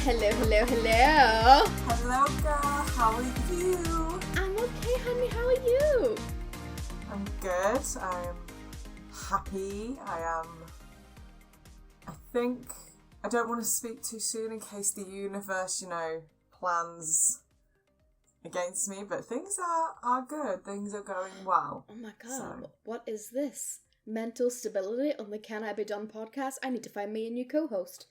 Hello, hello, hello. Hello, girl. How are you? I'm okay, honey. How are you? I'm good. I'm happy. I don't want to speak too soon in case the universe, plans against me, but things are good. Things are going well. Oh my god, What is this? Mental stability on the Can I Be Done podcast? I need to find me a new co-host.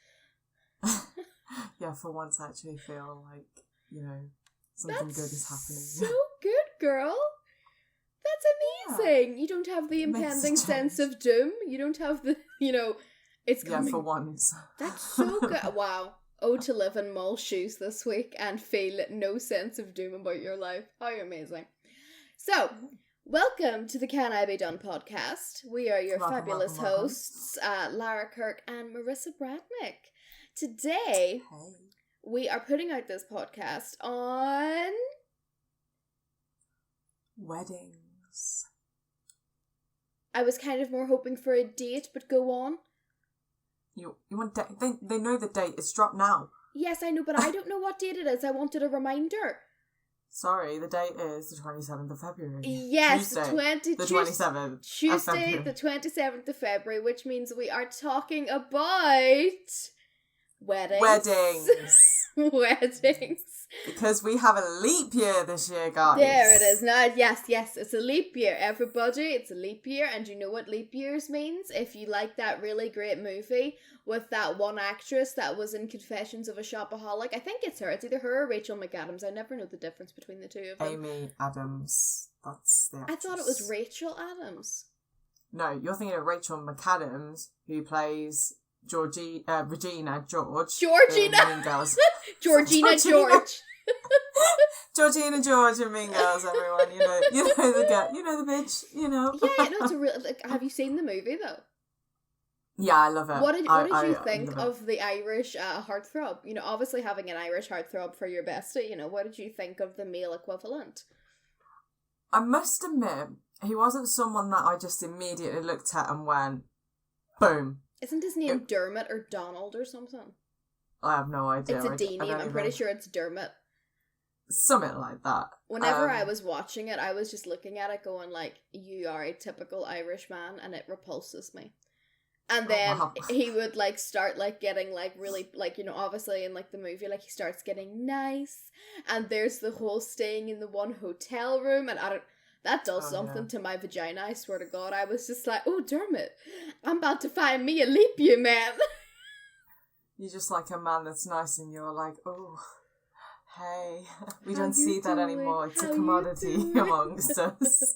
Yeah, for once I actually feel like, something That's good is happening. So good, girl. That's amazing. Yeah. You don't have the impending sense of doom. You don't have the, it's coming. Yeah, for once. That's so good. Wow. Oh, to live in Mol shoes this week and feel no sense of doom about your life. How amazing. So, welcome to the Can I Be Done podcast. We are your fabulous hosts, Lara Kirk and Marissa Bradnick. Today, we are putting out this podcast on... weddings. I was kind of more hoping for a date, but go on. You want they know the date. It's dropped now. Yes, I know, but I don't know what date it is. I wanted a reminder. Sorry, the date is the 27th of February. Yes, Tuesday, the 27th. Tuesday, the 27th of February, which means we are talking about weddings. Weddings. Because we have a leap year this year, guys. There it is. Now, yes, it's a leap year. Everybody, it's a leap year. And you know what leap years means? If you like that really great movie with that one actress that was in Confessions of a Shopaholic, I think it's her. It's either her or Rachel McAdams. I never know the difference between the two of them. Amy Adams. That's the actress. I thought it was Rachel Adams. No, you're thinking of Rachel McAdams, who plays Regina George. Georgina Girls. Georgina George. Georgina George and Mean Girls, everyone. You know the bitch. Yeah, no, it's a real. Have you seen the movie though? Yeah, I love it. What did you think of the Irish heartthrob? Obviously having an Irish heartthrob for your bestie. What did you think of the male equivalent? I must admit, he wasn't someone that I just immediately looked at and went, boom. Isn't his name Dermot or Donald or something? I have no idea. It's a D name. I'm pretty sure it's Dermot. Something like that. Whenever I was watching it, I was just looking at it going like, you are a typical Irish man, and it repulses me. And then he would start getting really obviously in the movie he starts getting nice, and there's the whole staying in the one hotel room, and that does something to my vagina, I swear to God. I was just like, oh, Dermot, I'm about to find me a leap year, man. You're just like a man that's nice and you're like, oh, hey, we don't see that anymore. It's a commodity amongst us.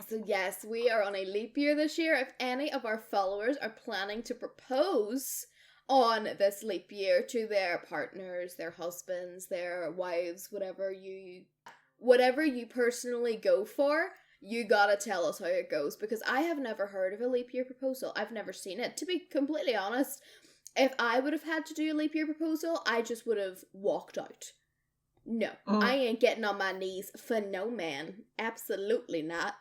So yes, we are on a leap year this year. If any of our followers are planning to propose on this leap year to their partners, their husbands, their wives, whatever you personally go for, you gotta tell us how it goes, because I have never heard of a leap year proposal. I've never seen it. To be completely honest, if I would have had to do a leap year proposal, I just would have walked out. No, I ain't getting on my knees for no man. Absolutely not.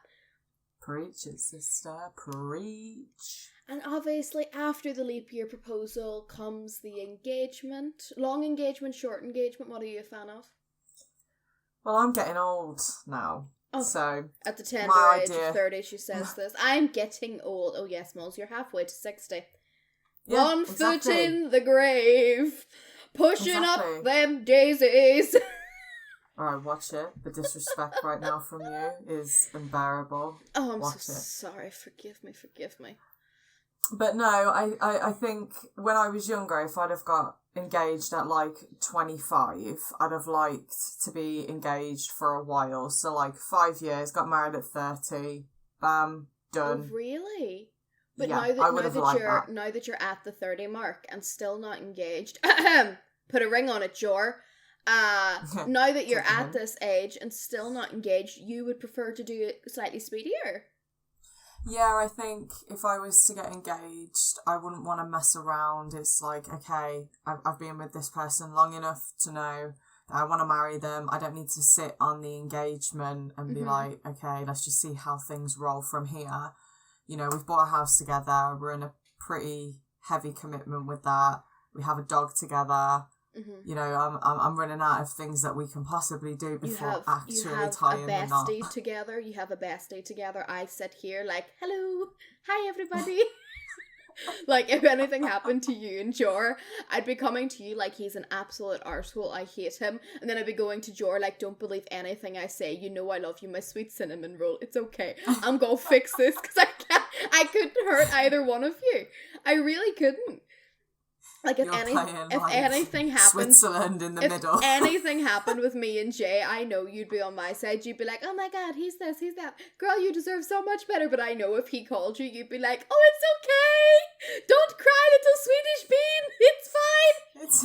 Preach it, sister. Preach. And obviously, after the leap year proposal comes the engagement. Long engagement, short engagement. What are you a fan of? Well, I'm getting old now. Oh, so at the tender age of 30, she says this. I'm getting old. Oh yes, Moles, you're halfway to 60. Yeah, One foot in the grave, pushing up them daisies. Alright, watch it. The disrespect right now from you is unbearable. Oh, I'm sorry. Forgive me. But no, I think when I was younger, if I'd have got engaged at 25, I'd have liked to be engaged for a while. So 5 years, got married at 30, bam, done. Oh, really? But yeah, now that you're at the 30 mark and still not engaged, put a ring on it, Jor. Now that you're at this age and still not engaged, you would prefer to do it slightly speedier. Yeah, I think if I was to get engaged, I wouldn't want to mess around. It's okay, I've been with this person long enough to know that I want to marry them. I don't need to sit on the engagement and be okay, let's just see how things roll from here. We've bought a house together. We're in a pretty heavy commitment with that. we have a dog together. Mm-hmm. You know, I'm running out of things that we can possibly do before actually tying the knot. You have a bestie together. You have a bestie together. I sit here like, hello, hi everybody. Like, if anything happened to you and Jor, I'd be coming to you like he's an absolute arsehole, I hate him. And then I'd be going to Jor like, don't believe anything I say. You know I love you, my sweet cinnamon roll. It's okay. I'm gonna fix this because I couldn't hurt either one of you. I really couldn't. Like, if anything happened, Switzerland in the middle. If anything happened with me and Jay, I know you'd be on my side. You'd be like, oh my god, he's this, he's that. Girl, you deserve so much better. But I know if he called you, you'd be like, oh, it's okay. Don't cry, little Swedish bean. It's fine. It's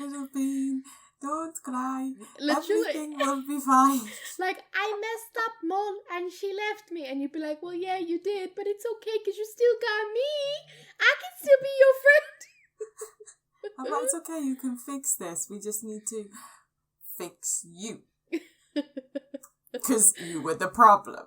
little bean. Don't cry. Literally. Everything will be fine. Like, I messed up, Mol, and she left me. And you'd be like, well, yeah, you did, but it's okay because you still got me. I can still be your friend. I'm like, it's okay, you can fix this. We just need to fix you. Because you were the problem.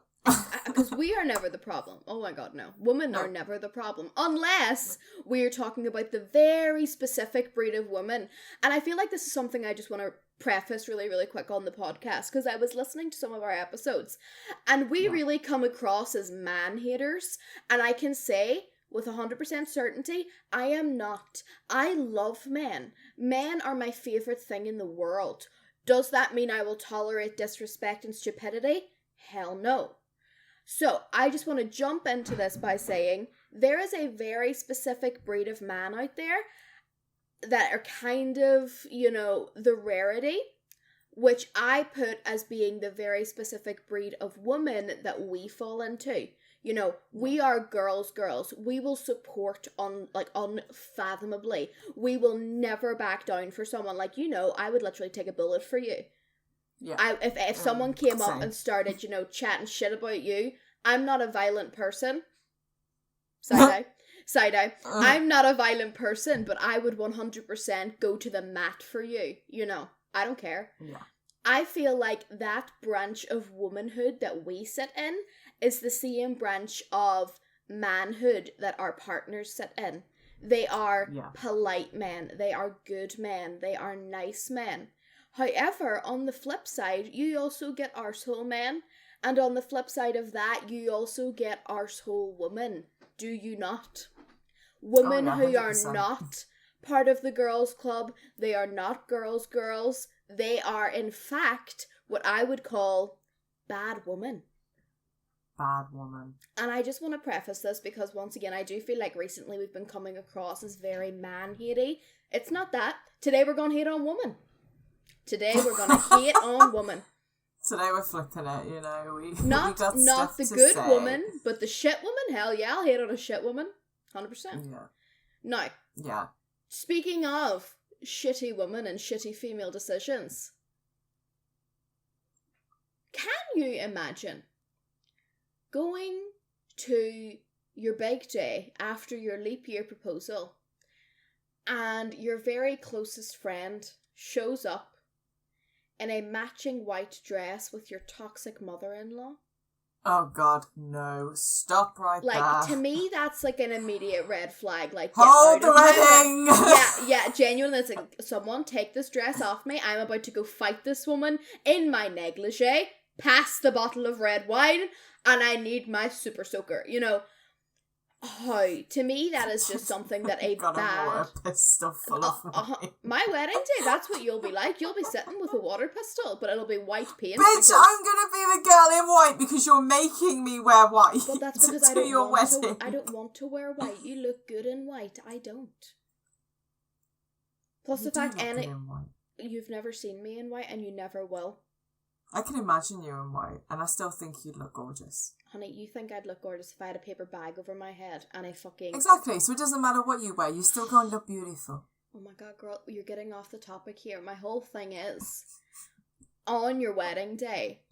Because we are never the problem. Oh my god, no. Women are never the problem. Unless we're talking about the very specific breed of woman. And I feel like this is something I just want to preface really, really quick on the podcast. Because I was listening to some of our episodes. And we really come across as man-haters. And I can say, with 100% certainty, I am not. I love men. Men are my favourite thing in the world. Does that mean I will tolerate disrespect and stupidity? Hell no. So, I just want to jump into this by saying, there is a very specific breed of man out there that are kind of, you know, the rarity, which I put as being the very specific breed of woman that we fall into. You know, we are girls. We will support unfathomably. We will never back down for someone. Like, you know, I would literally take a bullet for you. Yeah. If someone came up and started, you know, chatting shit about you, I'm not a violent person. Side eye. I'm not a violent person, but I would 100% go to the mat for you. You know, I don't care. Yeah. I feel like that branch of womanhood that we sit in is the same branch of manhood that our partners sit in. They are polite men. They are good men. They are nice men. However, on the flip side, you also get arsehole men. And on the flip side of that, you also get arsehole women. Do you not? Women who are not part of the girls' club. They are not girls. They are, in fact, what I would call bad women. Bad woman. And I just want to preface this because, once again, I do feel like recently we've been coming across as very man-hatey. It's not that. Today we're going to hate on woman. Today we're going to hate on woman. Today we're flipping it, you know. Not the good woman, but the shit woman. Hell yeah, I'll hate on a shit woman. 100%. Yeah. Now. Yeah. Speaking of shitty women and shitty female decisions, can you imagine going to your big day after your leap year proposal and your very closest friend shows up in a matching white dress with your toxic mother-in-law? Oh god, no. Stop right there. Like, to me, that's like an immediate red flag. Like, hold the wedding! Yeah, genuinely, it's like, someone take this dress off me. I'm about to go fight this woman in my negligee, pass the bottle of red wine, and I need my super soaker. You know, to me, that is just something that a bad... a pistol full of wine. My wedding day, that's what you'll be like. You'll be sitting with a water pistol, but it'll be white paint. Bitch, I'm gonna be the girl in white because you're making me wear white. But that's because I don't want to wear white. You look good in white. I don't. Plus the fact, you've never seen me in white and you never will. I can imagine you in white, and I still think you'd look gorgeous. Honey, you think I'd look gorgeous if I had a paper bag over my head and I fucking... Exactly, so it doesn't matter what you wear, you're still going to look beautiful. Oh my god, girl, you're getting off the topic here. My whole thing is, on your wedding day,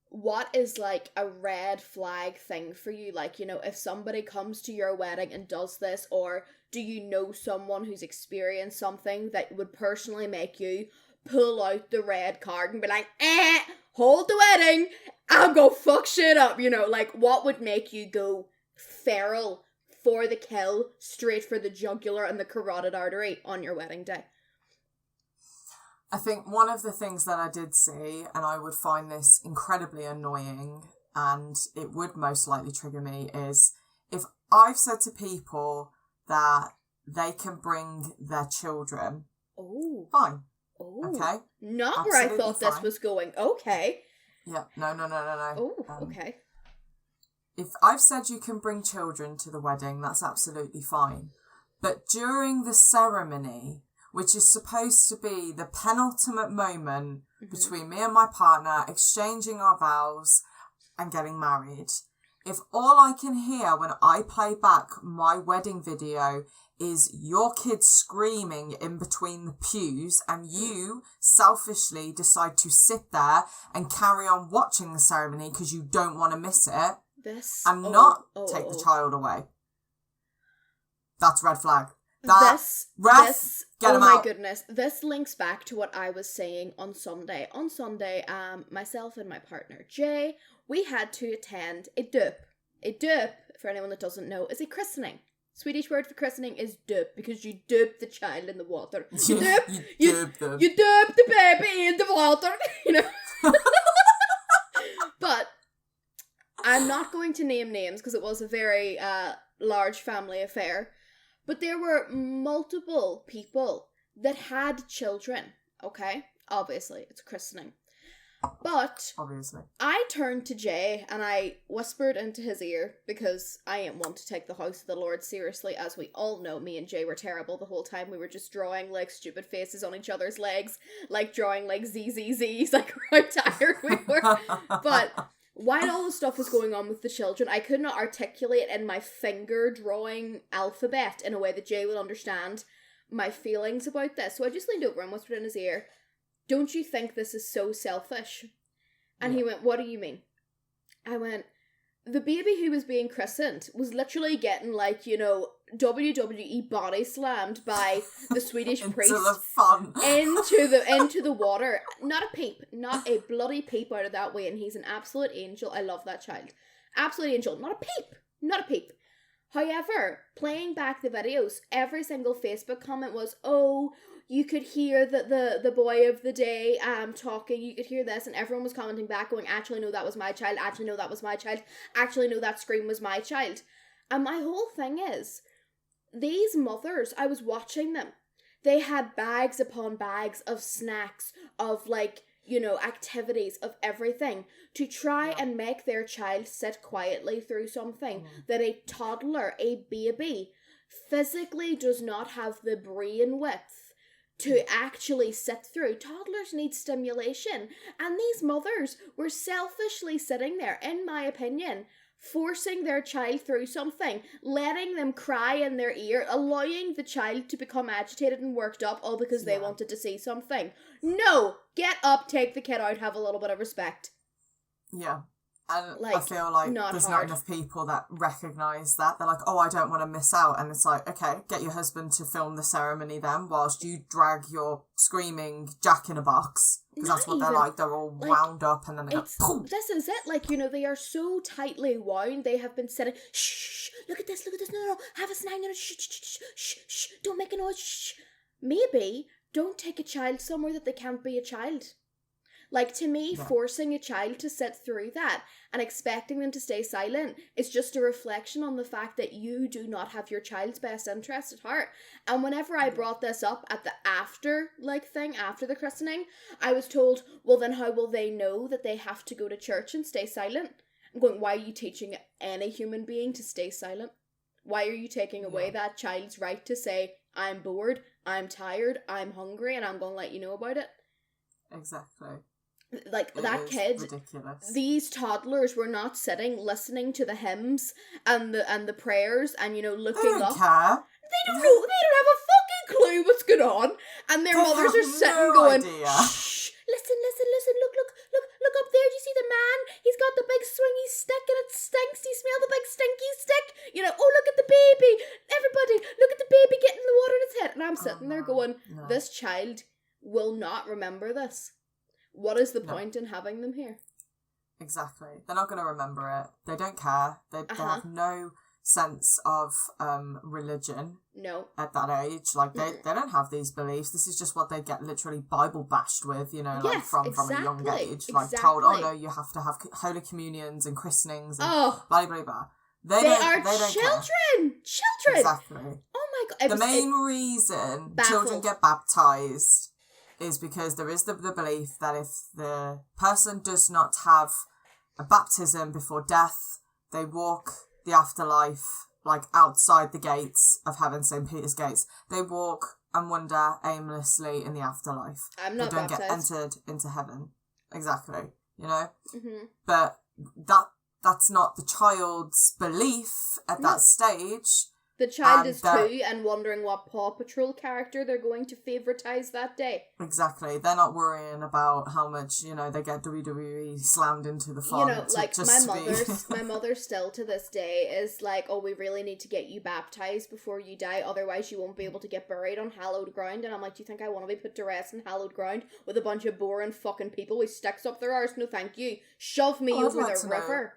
what is like a red flag thing for you? Like, you know, if somebody comes to your wedding and does this, or do you know someone who's experienced something that would personally make you pull out the red card and be like, hold the wedding, I'm gonna fuck shit up, you know, like, what would make you go feral for the kill, straight for the jugular and the carotid artery on your wedding day. I think one of the things that I did see, and I would find this incredibly annoying, and it would most likely trigger me, is if I've said to people that they can bring their children, fine. Okay? Not absolutely where I thought fine. this was going. Okay. Yeah, no. Oh, okay. If I've said you can bring children to the wedding, that's absolutely fine. But during the ceremony, which is supposed to be the penultimate moment between me and my partner exchanging our vows and getting married, if all I can hear when I play back my wedding video is your kids screaming in between the pews and you selfishly decide to sit there and carry on watching the ceremony because you don't want to miss it and not take the child away, that's red flag. Get him out. My goodness, this links back to what I was saying on Sunday. On Sunday, myself and my partner Jay, we had to attend a dop. A dop, for anyone that doesn't know, is a christening. Swedish word for christening is dop, because you dip the child in the water. You dip the baby in the water, you know. But I'm not going to name names because it was a very large family affair. But there were multiple people that had children, okay? Obviously, it's a christening. But obviously, I turned to Jay and I whispered into his ear, because I am one to take the house of the Lord seriously. As we all know, me and Jay were terrible the whole time. We were just drawing like stupid faces on each other's legs, like drawing like ZZZs, like how tired we were. But while all the stuff was going on with the children, I could not articulate in my finger drawing alphabet in a way that Jay would understand my feelings about this. So I just leaned over and whispered in his ear, "Don't you think this is so selfish?" And he went, "What do you mean?" I went, "The baby who was being christened was literally getting, like, you know, WWE body slammed by the Swedish priest into the water. Not a peep, not a bloody peep out of that way, and he's an absolute angel. I love that child. Absolute angel. Not a peep. Not a peep." However, playing back the videos, every single Facebook comment was, "Oh, you could hear the boy of the day talking, you could hear this," and everyone was commenting back going, "Actually, no, that was my child. Actually, no, that was my child. Actually, no, that scream was my child." And my whole thing is, these mothers, I was watching them. They had bags upon bags of snacks, of, like, you know, activities, of everything to try and make their child sit quietly through something that a toddler, a baby, physically does not have the brain width to actually sit through. Toddlers need stimulation. And these mothers were selfishly sitting there, in my opinion, forcing their child through something, letting them cry in their ear, allowing the child to become agitated and worked up, all because they wanted to see something. No! Get up, take the kid out, have a little bit of respect. Yeah. And like, I feel like there's not enough people that recognise that. They're like, "Oh, I don't want to miss out." And it's like, okay, get your husband to film the ceremony then, whilst you drag your screaming jack-in-a-box. Because that's what they're like. They're all wound up and then they go, "Poof." This is it. Like, you know, they are so tightly wound. They have been sitting, "Shh, look at this, no, have a snack, no, shh, don't make a noise, shh." Maybe don't take a child somewhere that they can't be a child. Like, to me, forcing a child to sit through that and expecting them to stay silent is just a reflection on the fact that you do not have your child's best interest at heart. And whenever I brought this up at the after the christening, I was told, "Well, then how will they know that they have to go to church and stay silent?" I'm going, why are you teaching any human being to stay silent? Why are you taking away that child's right to say, "I'm bored, I'm tired, I'm hungry, and I'm going to let you know about it"? Exactly. Like, that kid, ridiculous. These toddlers were not sitting listening to the hymns and the prayers and, you know, looking up. Care. They don't know. They don't have a fucking clue what's going on, and their mothers are sitting going, "Shh, listen, look up there. Do you see the man? He's got the big swingy stick and it stinks. Do you smell the big stinky stick? You know, oh, look at the baby. Everybody, look at the baby getting the water in its head." And I'm sitting there going, this child will not remember this. What is the point in having them here? Exactly. They're not going to remember it. They don't care. They have no sense of religion No. at that age. Like, they don't have these beliefs. This is just what they get literally Bible bashed with, you know, like, Yes, from a young age. Like, told, oh, no, you have to have holy communions and christenings and blah, blah, blah. They don't children! Care. Children! Exactly. Oh my god. The main reason children get baptised is because there is the belief that if the person does not have a baptism before death, they walk the afterlife, like, outside the gates of heaven, St. Peter's gates. They walk and wander aimlessly in the afterlife. I'm not baptized. They don't get entered into heaven. Exactly. You know? Mm-hmm. But that's not the child's belief at that stage. The child is 2 and wondering what Paw Patrol character they're going to favouritize that day. Exactly. They're not worrying about how much, you know, they get WWE slammed into the font. You know, like, my mother still to this day is like, oh, we really need to get you baptised before you die, otherwise you won't be able to get buried on hallowed ground. And I'm like, do you think I want to be put to rest in hallowed ground with a bunch of boring fucking people with sticks up their arse? No thank you. Shove me over the river.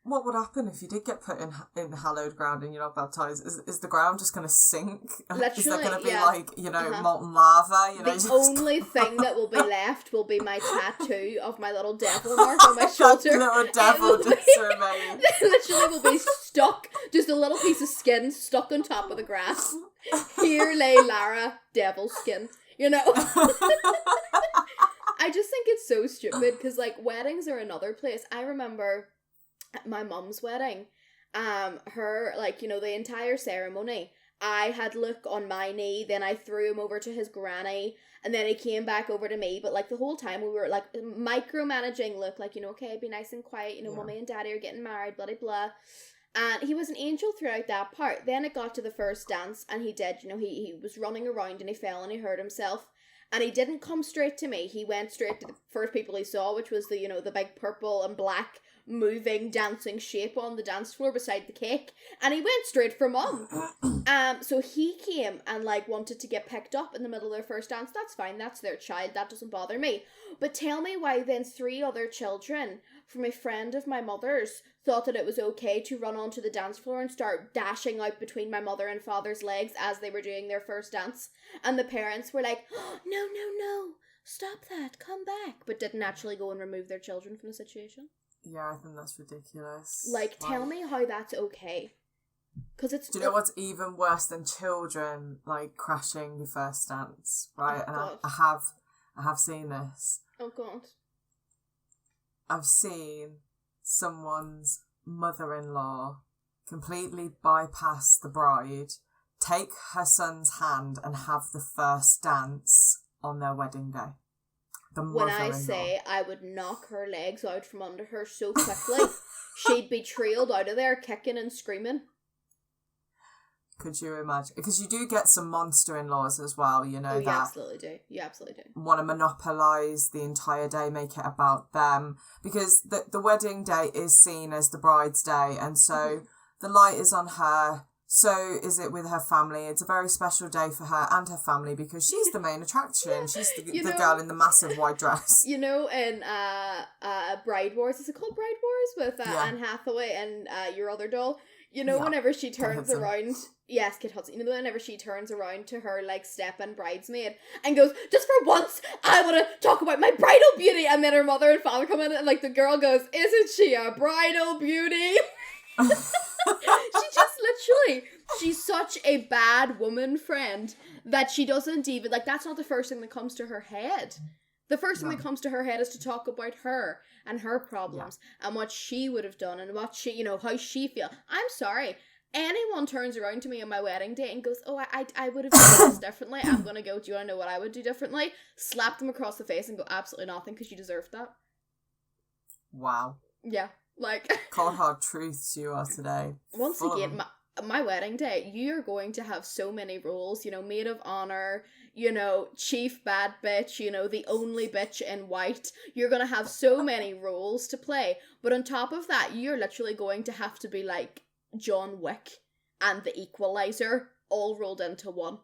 What would happen if you did get put in hallowed ground and you're not baptised? Is the ground just going to sink? Literally, is there going to be like, you know, molten lava? You know, the only thing that will be left will be my tattoo of my little devil mark on my shoulder. That little devil just remains. Literally will be stuck, just a little piece of skin stuck on top of the grass. Here lay Lara, devil skin. You know? I just think it's so stupid because, like, weddings are another place. I remember at my mum's wedding, her, like, you know, the entire ceremony, I had Luke on my knee, then I threw him over to his granny, and then he came back over to me, but, like, the whole time we were, like, micromanaging Luke, like, you know, okay, be nice and quiet, you know, mummy and daddy are getting married, blah, blah, blah. And he was an angel throughout that part. Then it got to the first dance, and he did, you know, he was running around, and he fell, and he hurt himself. And he didn't come straight to me. He went straight to the first people he saw, which was the, you know, the big purple and black moving, dancing shape on the dance floor beside the cake. And he went straight for Mum. So he came and, like, wanted to get picked up in the middle of their first dance. That's fine. That's their child. That doesn't bother me. But tell me why then 3 other children from a friend of my mother's thought that it was okay to run onto the dance floor and start dashing out between my mother and father's legs as they were doing their first dance. And the parents were like, oh, no, stop that, come back. But didn't actually go and remove their children from the situation. Yeah, I think that's ridiculous. Like, tell me how that's okay. Because it's... Do you know what's even worse than children, like, crashing your first dance, right? Oh, and I have seen this. Oh, God. I've seen someone's mother-in-law completely bypass the bride, take her son's hand and have the first dance on their wedding day. When I say I would knock her legs out from under her so quickly, she'd be trailed out of there kicking and screaming. Could you imagine? Because you do get some monster-in-laws as well, you know, you absolutely do. You absolutely do. Want to monopolise the entire day, make it about them. Because the wedding day is seen as the bride's day, and so the light is on her. So is it with her family. It's a very special day for her and her family because she's the main attraction. She's the girl in the massive white dress. You know, in Bride Wars, is it called Bride Wars? With Anne Hathaway and your other doll? You know, whenever she turns around... Yes, Kit Hudson. You know, whenever she turns around to her, like, step-in bridesmaid and goes, just for once, I want to talk about my bridal beauty. And then her mother and father come in and, like, the girl goes, isn't she a bridal beauty? She just literally, she's such a bad woman friend that she doesn't even, like, that's not the first thing that comes to her head. The first thing that comes to her head is to talk about her and her problems and what she would have done and what she, you know, how she feel. I'm sorry. Anyone turns around to me on my wedding day and goes, oh, I would have done this differently. I'm going to go, do you want to know what I would do differently? Slap them across the face and go, absolutely nothing because you deserved that. Wow. Yeah. Like, cold hard truths you are today. Once again, my wedding day, you're going to have so many roles, you know, maid of honor, you know, chief bad bitch, you know, the only bitch in white. You're going to have so many roles to play. But on top of that, you're literally going to have to be like John Wick and the Equalizer all rolled into one.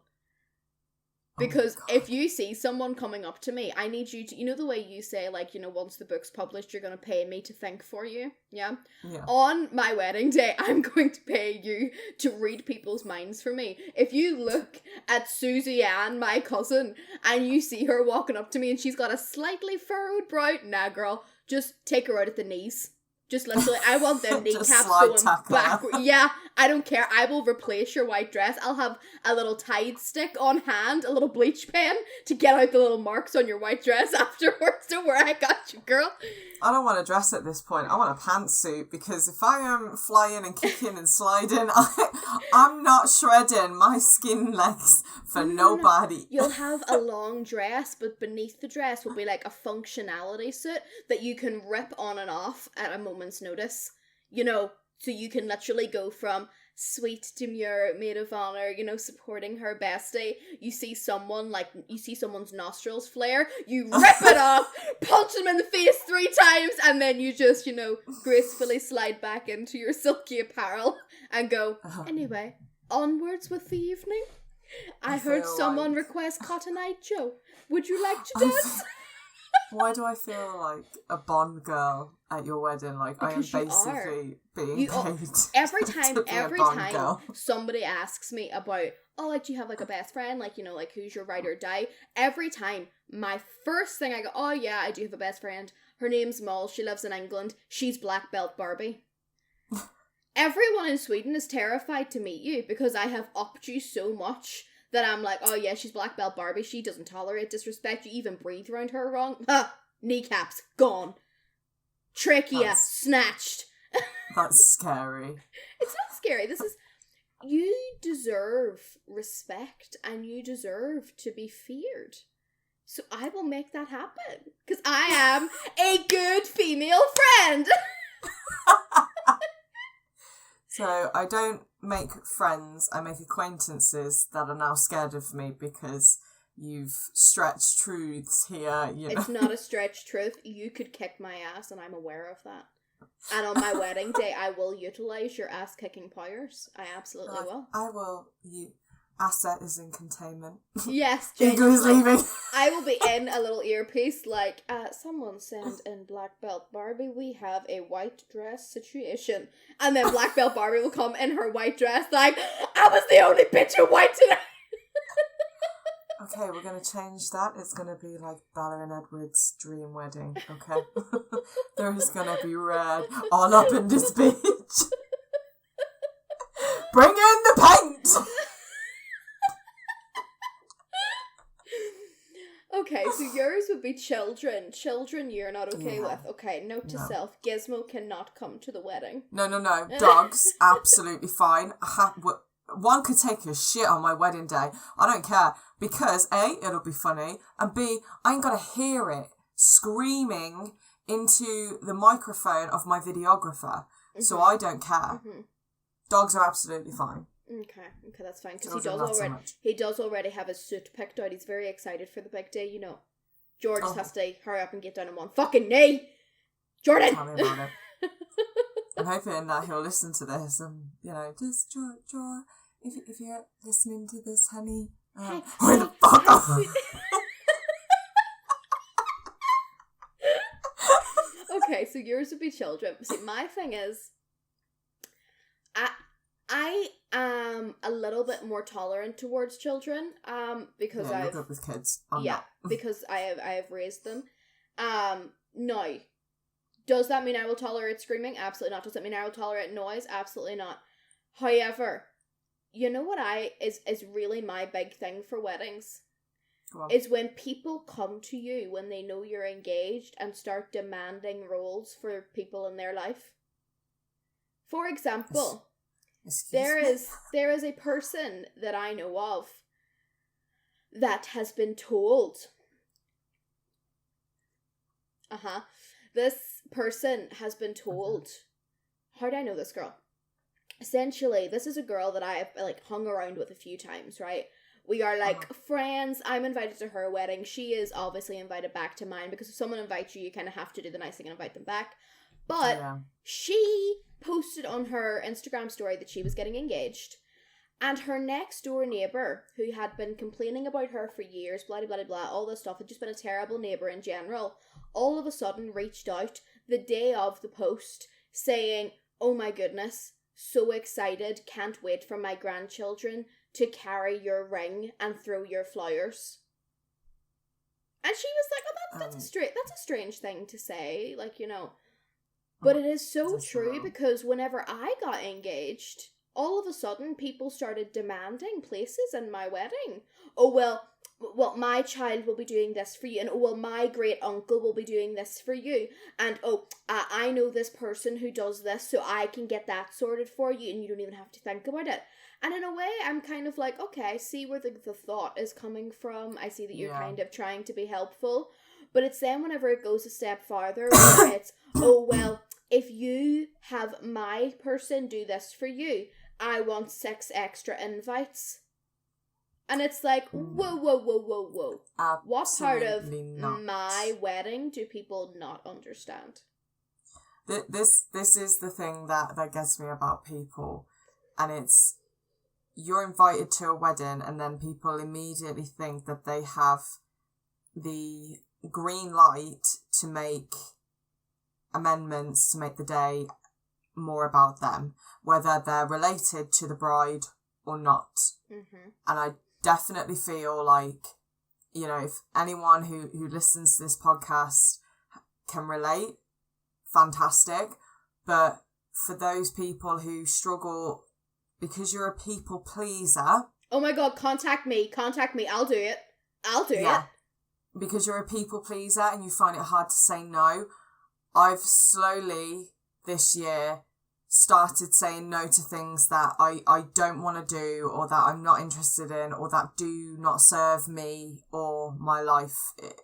Because God. if you see someone coming up to me, I need you to, you know the way you say, like, you know, once the book's published, you're going to pay me to think for you? Yeah? Yeah. On my wedding day, I'm going to pay you to read people's minds for me. If you look at Susie Ann, my cousin, and you see her walking up to me and she's got a slightly furrowed brow, nah, girl, just take her out at the knees. Just literally, I want them kneecaps going backward. Yeah, I don't care. I will replace your white dress. I'll have a little Tide stick on hand, a little bleach pen to get out the little marks on your white dress afterwards. Don't worry, I got you, girl. I don't want a dress at this point. I want a pantsuit, because if I am flying and kicking and sliding, I'm not shredding my skin legs for nobody. No. You'll have a long dress, but beneath the dress will be like a functionality suit that you can rip on and off at a moment's notice. You know, so you can literally go from sweet, demure, maid of honor, you know, supporting her bestie. You see someone's nostrils flare, you rip it off, punch them in the face 3 times, and then you just, you know, gracefully slide back into your silky apparel and go, anyway, onwards with the evening. I heard someone request Cotton Eye Joe. Would you like to dance? Why do I feel like a Bond girl at your wedding? Like, because I am basically being paid. Every time girl. Somebody asks me about, oh, like, do you have like a best friend? Like, you know, like, who's your ride or die? Every time, my first thing I go, oh yeah, I do have a best friend. Her name's Mol. She lives in England. She's Black Belt Barbie. Everyone in Sweden is terrified to meet you because I have upped you so much that I'm like, oh yeah, she's Black Belt Barbie. She doesn't tolerate disrespect. You even breathe around her wrong. Kneecaps gone. Trachea snatched. That's scary. It's not scary. You deserve respect and you deserve to be feared. So I will make that happen. Because I am a good female friend. So I don't make friends, I make acquaintances that are now scared of me because you've stretched truths here, you know. It's not a stretched truth. You could kick my ass and I'm aware of that. And on my wedding day, I will utilise your ass-kicking powers. I absolutely will. I will. Asset is in containment. Yes, Ego is leaving. I will be in a little earpiece like, someone send in Black Belt Barbie, we have a white dress situation. And then Black Belt Barbie will come in her white dress like, I was the only bitch in white today. Okay, we're going to change that. It's going to be like Lara and Edward's dream wedding, okay? There is going to be red all up in this bitch. Bring in the paint! Okay, so yours would be children. Children you're not okay with. Okay, note to self, Gizmo cannot come to the wedding. No. Dogs, absolutely fine. One could take a shit on my wedding day. I don't care. Because A, it'll be funny, and B, I ain't gotta hear it screaming into the microphone of my videographer. Mm-hmm. So I don't care. Mm-hmm. Dogs are absolutely fine. Okay, that's fine. Because he does already have his suit picked out. He's very excited for the big day, you know. George has to hurry up and get down on one fucking knee. Jordan! Tell me about it. I'm hoping that he'll listen to this and, you know, just, George, if you're listening to this, honey, where the fuck are you? Okay, so yours would be children. See, my thing is, I am a little bit more tolerant towards children, because you're good with kids. Because I have raised them. Now, does that mean I will tolerate screaming? Absolutely not. Does that mean I will tolerate noise? Absolutely not. However, you know what is really my big thing for weddings? Is when people come to you when they know you're engaged and start demanding roles for people in their life. For example, there is a person that I know of that has been told. This person has been told. How do I know this girl? Essentially, this is a girl that I have hung around with a few times, right? We are friends. I'm invited to her wedding. She is obviously invited back to mine because if someone invites you, you kind of have to do the nice thing and invite them back. But she posted on her Instagram story that she was getting engaged. And her next door neighbour, who had been complaining about her for years, blah, blah, blah, blah, all this stuff, had just been a terrible neighbour in general, all of a sudden reached out the day of the post saying, oh my goodness, so excited, can't wait for my grandchildren to carry your ring and throw your flowers. And she was like, oh, that's a strange thing to say, like, you know. But it is so true, because whenever I got engaged, all of a sudden people started demanding places in my wedding. Oh, well, my child will be doing this for you, and oh, well, my great uncle will be doing this for you, and oh, I know this person who does this, so I can get that sorted for you, and you don't even have to think about it. And in a way, I'm kind of like, okay, I see where the thought is coming from. I see that you're kind of trying to be helpful, but it's then whenever it goes a step farther, where it's, oh, well, if you have my person do this for you, I want 6 extra invites. And it's like, whoa. Absolutely What part of not. my wedding do people not understand? This is the thing that gets me about people. And it's, you're invited to a wedding and then people immediately think that they have the green light to make amendments to make the day more about them, whether they're related to the bride or not. Mm-hmm. And I definitely feel like, you know, if anyone who listens to this podcast can relate, fantastic. But for those people who struggle because you're a people pleaser... Oh my God, contact me, I'll do it. Because you're a people pleaser and you find it hard to say no, I've slowly this year started saying no to things that I don't want to do, or that I'm not interested in, or that do not serve me or my life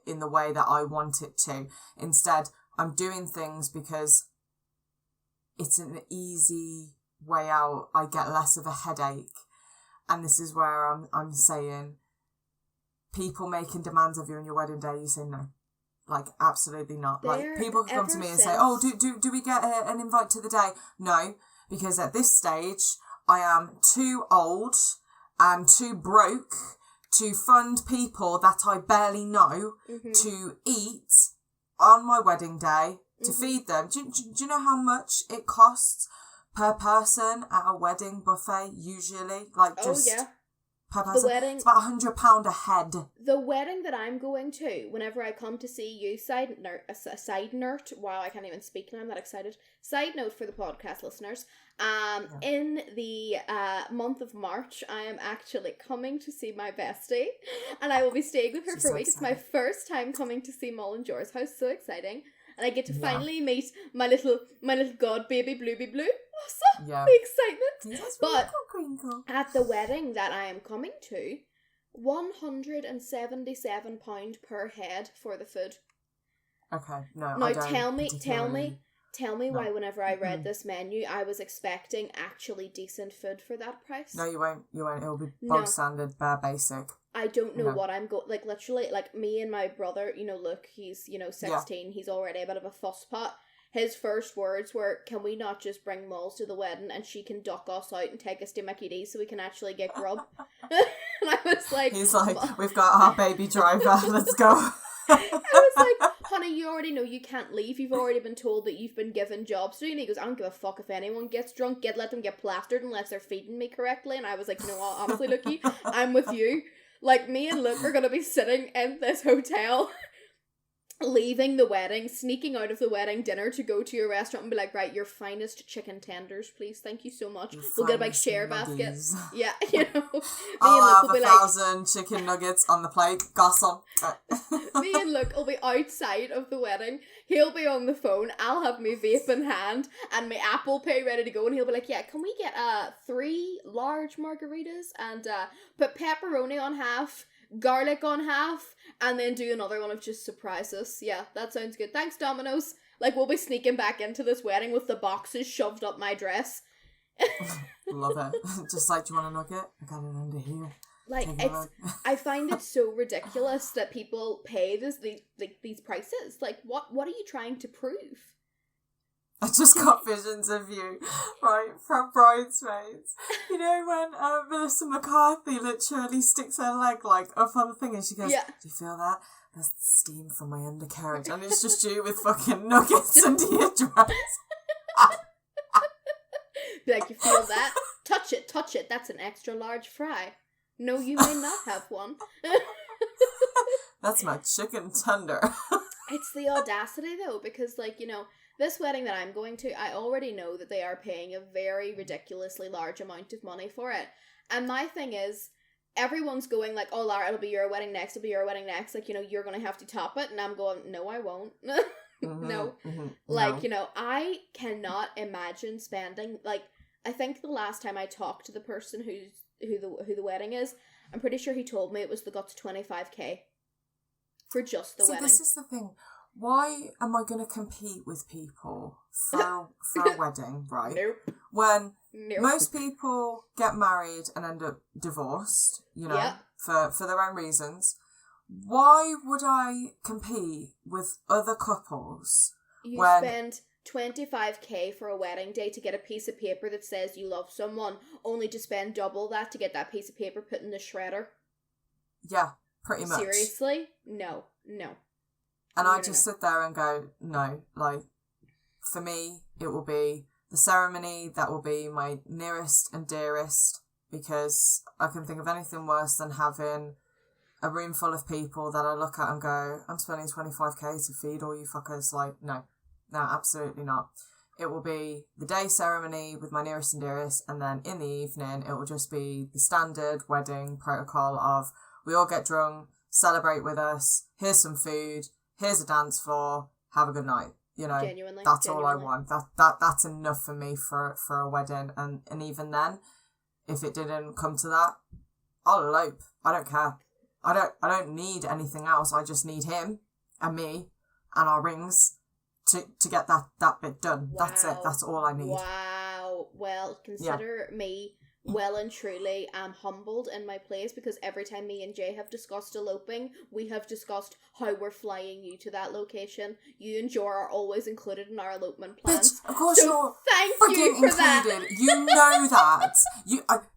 in the way that I want it to. Instead, I'm doing things because it's an easy way out. I get less of a headache. And this is where I'm saying, people making demands of you on your wedding day, you say no. Like, absolutely not. Like, people can come to me and say, oh, do we get an invite to the day? No, because at this stage, I am too old and too broke to fund people that I barely know to eat on my wedding day, to feed them. Do you know how much it costs per person at a wedding buffet, usually? Like, just... Oh, yeah. Per person. The wedding, it's about £100 a head. The wedding that I'm going to, whenever I come to see you, side note, wow, I can't even speak now, I'm that excited. Side note for the podcast listeners, in the month of March, I am actually coming to see my bestie, and I will be staying with her for a week. It's my first time coming to see Mol and Jora's house, so exciting. And I get to finally meet my little god baby Bluey Blue. Oh, the excitement. Yes, but at the wedding that I am coming to, £177 per head for the food. Okay, no. Now I don't tell me why whenever I read this menu, I was expecting actually decent food for that price. No, you won't. It'll be bog standard, bare basic. I don't know what I'm like, literally, like, me and my brother, you know, look, he's, 16, he's already a bit of a fusspot. His first words were, can we not just bring Mols to the wedding and she can duck us out and take us to Mickey D's so we can actually get grub? And I was like... He's like, we've got our baby driver, let's go. I was like, honey, you already know you can't leave. You've already been told that you've been given jobs to do. And he goes, I don't give a fuck if anyone gets drunk. Let them get plastered unless they're feeding me correctly. And I was like, you know what, honestly, Lookie, I'm with you. Like, me and Luke are going to be sitting in this hotel, leaving the wedding, sneaking out of the wedding dinner to go to your restaurant and be like, right, your finest chicken tenders, please. Thank you so much. We'll get a big share basket. Yeah, you know. I'll have 1,000 chicken nuggets on the plate. Gossip. Me and Luke will be outside of the wedding. He'll be on the phone. I'll have my vape in hand and my Apple Pay ready to go. And he'll be like, yeah, can we get 3 large margaritas and put pepperoni on half, garlic on half, and then do another one of just surprises. Yeah, that sounds good. Thanks, Domino's. Like, we'll be sneaking back into this wedding with the boxes shoved up my dress. Love it. Just like, do you want a nugget? I got it under here. Like, I find it so ridiculous that people pay these prices. Like, what are you trying to prove? I just got visions of you, right, from Bridesmaids. You know when Melissa McCarthy literally sticks her leg like up on the thing and she goes, Yeah. "Do you feel that? There's steam from my undercarriage," and it's just you with fucking nuggets under your dress. Be like, you feel that? Touch it. That's an extra large fry. No, you may not have one. That's my chicken tender. It's the audacity though, because like, you know, this wedding that I'm going to, I already know that they are paying a very ridiculously large amount of money for it. And my thing is, everyone's going like, "Oh, Lara, it'll be your wedding next, like, you know, you're gonna have to top it," and I'm going, "No, I won't." No. Like, No. you know, I cannot imagine spending, like, I think the last time I talked to the person who the wedding is, I'm pretty sure he told me it was got to 25k for just the wedding. This is the thing. Why am I going to compete with people for a wedding, right? Nope. When Nope. most people get married and end up divorced, you know, Yep. for their own reasons. Why would I compete with other couples? You when spend 25k for a wedding day to get a piece of paper that says you love someone, only to spend double that to get that piece of paper put in the shredder? Yeah, pretty much. Seriously? No. And No, I just sit there and go, no, like, for me, it will be the ceremony that will be my nearest and dearest, because I can think of anything worse than having a room full of people that I look at and go, "I'm spending 25k to feed all you fuckers." Like, no, absolutely not. It will be the day ceremony with my nearest and dearest, and then in the evening, it will just be the standard wedding protocol of, we all get drunk, celebrate with us, here's some food, here's a dance floor, have a good night. You know, Genuinely. that's all I want. That's enough for me for a wedding. And even then, if it didn't come to that, I'll elope. I don't care. I don't need anything else. I just need him and me and our rings to get that bit done. Wow. That's it. That's all I need. Wow. Well, consider me well and truly humbled in my place, because every time me and Jay have discussed eloping, we have discussed how we're flying you to that location. You and Jor are always included in our elopement plans. Bitch, of course so you're thank freaking you for included. that. You know that.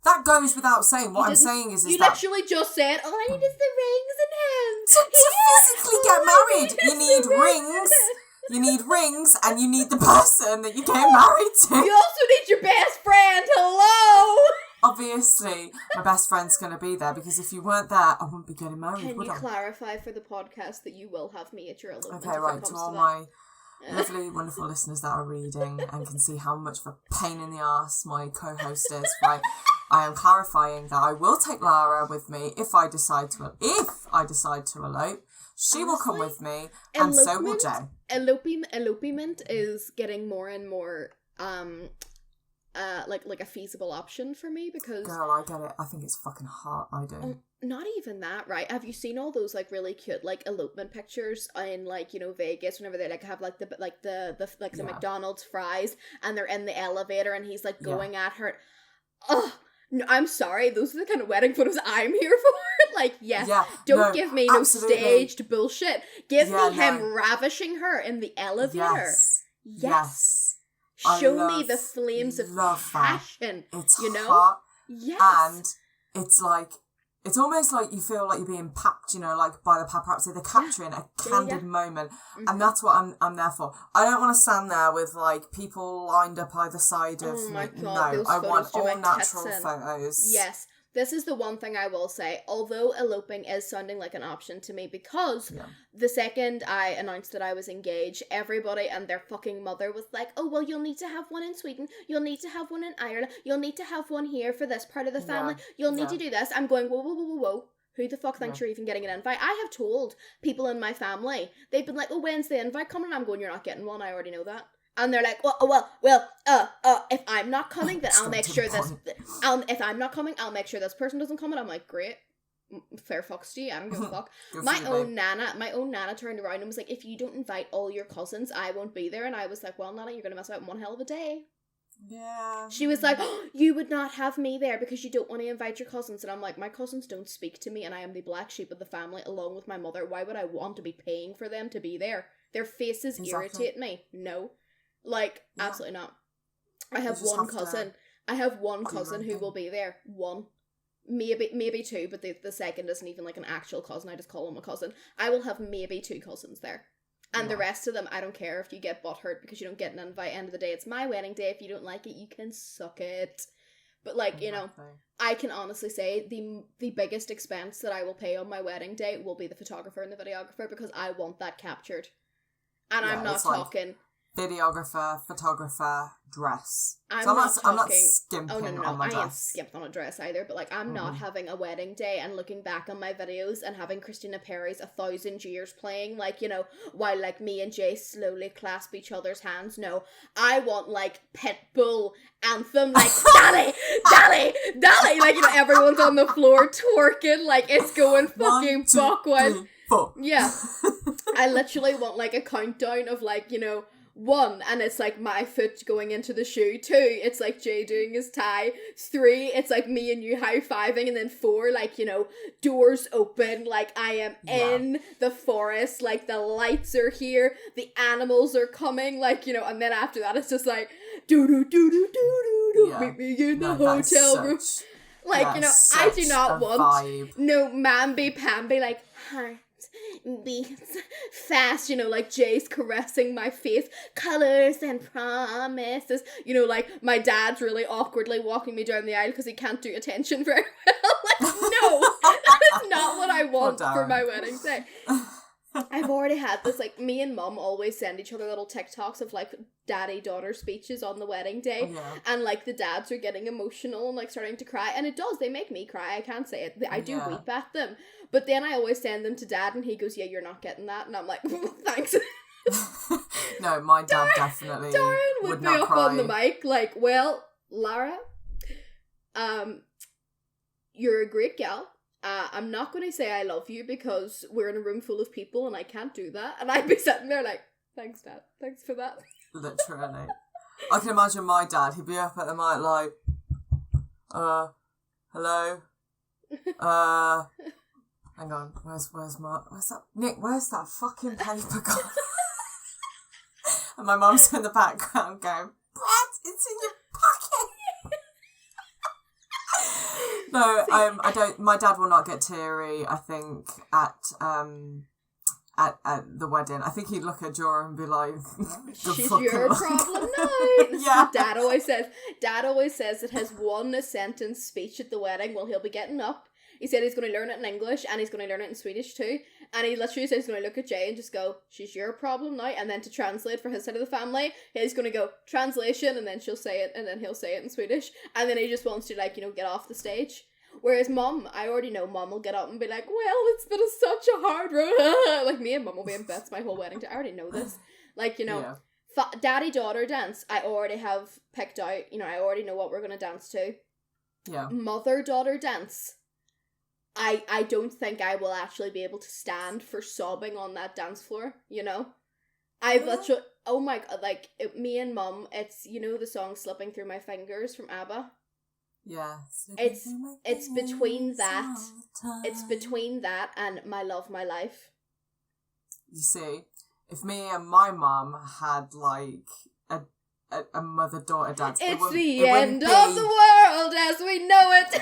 That goes without saying. What I'm saying is you that literally just said, "All I need is the rings and him." to physically get married, you need rings. You need rings, and you need the person that you get married to. You also need your best friend. Hello. Obviously, my best friend's going to be there, because if you weren't there, I wouldn't be getting married, Can would you I? clarify for the podcast that you will have me at your elopement? Okay, if right, it to comes all to my lovely, wonderful listeners that are reading and can see how much of a pain in the arse my co-host is, right? I am clarifying that I will take Lara with me if I decide to elope. She will come with me, and so will Jay. Elopement is getting more and more like a feasible option for me, because Girl, I get it. I think it's fucking hot. I do. Not even that, right? Have you seen all those like really cute like elopement pictures in like, you know, Vegas, whenever they like have like the McDonald's fries and they're in the elevator and he's like going at her? Oh, no, I'm sorry, those are the kind of wedding photos I'm here for. Like, yes, don't give me absolutely. no staged bullshit. Give me him ravishing her in the elevator. Yes. Show me the flames of passion. That. It's you know? hot. Yes. And it's like, it's almost like you feel like you're being packed, you know, like by the paparazzi. They're capturing a candid moment. Mm-hmm. And that's what I'm there for. I don't want to stand there with like people lined up either side of me. My God, no, I want all natural photos. Yes. This is the one thing I will say, although eloping is sounding like an option to me, because the second I announced that I was engaged, everybody and their fucking mother was like, "Oh, well, you'll need to have one in Sweden, you'll need to have one in Ireland, you'll need to have one here for this part of the family, you'll need to do this." I'm going, whoa. Who the fuck thinks you're even getting an invite? I have told people in my family, they've been like, "Oh, when's the invite coming?" And I'm going, "You're not getting one, I already know that." And they're like, if I'm not coming, then I'll make sure this. If I'm not coming, I'll make sure this person doesn't come. And I'm like, great, fair fucks to you. I don't give a fuck. My own nana turned around and was like, "If you don't invite all your cousins, I won't be there." And I was like, "Well, Nana, you're gonna miss out on one hell of a day." Yeah. She was like, "Oh, you would not have me there because you don't want to invite your cousins." And I'm like, my cousins don't speak to me, and I am the black sheep of the family along with my mother. Why would I want to be paying for them to be there? Their faces irritate me. No. Like, Yeah. absolutely not. I have just one have to cousin. I have one do your cousin own who thing. will be there. One. Maybe two, but the second isn't even like an actual cousin. I just call him a cousin. I will have maybe 2 cousins there. And the Yeah. rest of them, I don't care if you get butthurt because you don't get an invite. End of the day, it's my wedding day. If you don't like it, you can suck it. But like, you know, Exactly. I can honestly say the biggest expense that I will pay on my wedding day will be the photographer and the videographer, because I want that captured. And Yeah, I'm not it's like talking videographer, photographer, dress. I'm So not I'm not talking- skimping Oh no, on my I ain't dress. skipped on a dress either, but like I'm not having a wedding day and looking back on my videos and having Christina Perry's 1,000 Years playing, like, you know, while like me and Jay slowly clasp each other's hands. No, I want like Pitbull anthem, like Dolly, Dolly, Dolly, like, you know, everyone's on the floor twerking, like it's going fucking 1, 2, buck wild. 3, 4. Yeah. I literally want like a countdown of like, you know, 1, and it's like my foot going into the shoe. 2, it's like Jay doing his tie. 3, it's like me and you high-fiving. And then 4, like, you know, doors open, like I am in the forest, like the lights are here, the animals are coming, like, you know, and then after that it's just like do Yeah. meet me in the that is hotel room. such- Like, you know, I do such not a want vibe. no mamby-pamby, like, heart beats fast, you know, like Jay's caressing my face, colors and promises, you know, like my dad's really awkwardly walking me down the aisle because he can't do attention very well. Like, no, that is not what I want for my wedding day. I've already had this, like, me and mum always send each other little TikToks of, like, daddy-daughter speeches on the wedding day, and, like, the dads are getting emotional and, like, starting to cry, and it does, they make me cry, I can't say it, I do weep at them, but then I always send them to dad, and he goes, yeah, you're not getting that, and I'm like, thanks. No, my dad definitely Darren would be not up cry. on the mic, like, well, Lara, you're a great gal. I'm not going to say I love you because we're in a room full of people and I can't do that. And I'd be sitting there like, thanks, Dad. Thanks for that. Literally. I can imagine my dad, he'd be up at the mic like, hello? Hang on, where's that, Nick, where's that fucking paper gone? And my mum's in the background going, Brad, it's in your pocket! No, I don't. My dad will not get teary. I think at the wedding, I think he'd look at Jorah and be like, "She's your problem now." Yeah. Dad always says that his one sentence speech at the wedding. Well, he'll be getting up. He said he's going to learn it in English and he's going to learn it in Swedish too. And he literally says he's going to look at Jay and just go, "She's your problem now." And then to translate for his side of the family, he's going to go, translation, and then she'll say it, and then he'll say it in Swedish. And then he just wants to, like, you know, get off the stage. Whereas mum, I already know mum will get up and be like, well, it's been such a hard road. Like, me and mum will be in bets my whole wedding day. I already know this. Like, you know, daddy-daughter dance, I already have picked out, you know, I already know what we're going to dance to. Yeah. Mother-daughter dance, I don't think I will actually be able to stand for sobbing on that dance floor, you know? I've literally, oh my god, like, me and mum, it's, you know the song Slipping Through My Fingers from ABBA? Yeah. It's between that, and My Love, My Life. You see, if me and my mum had, like, a mother-daughter dance, It's the end of the world as we know it.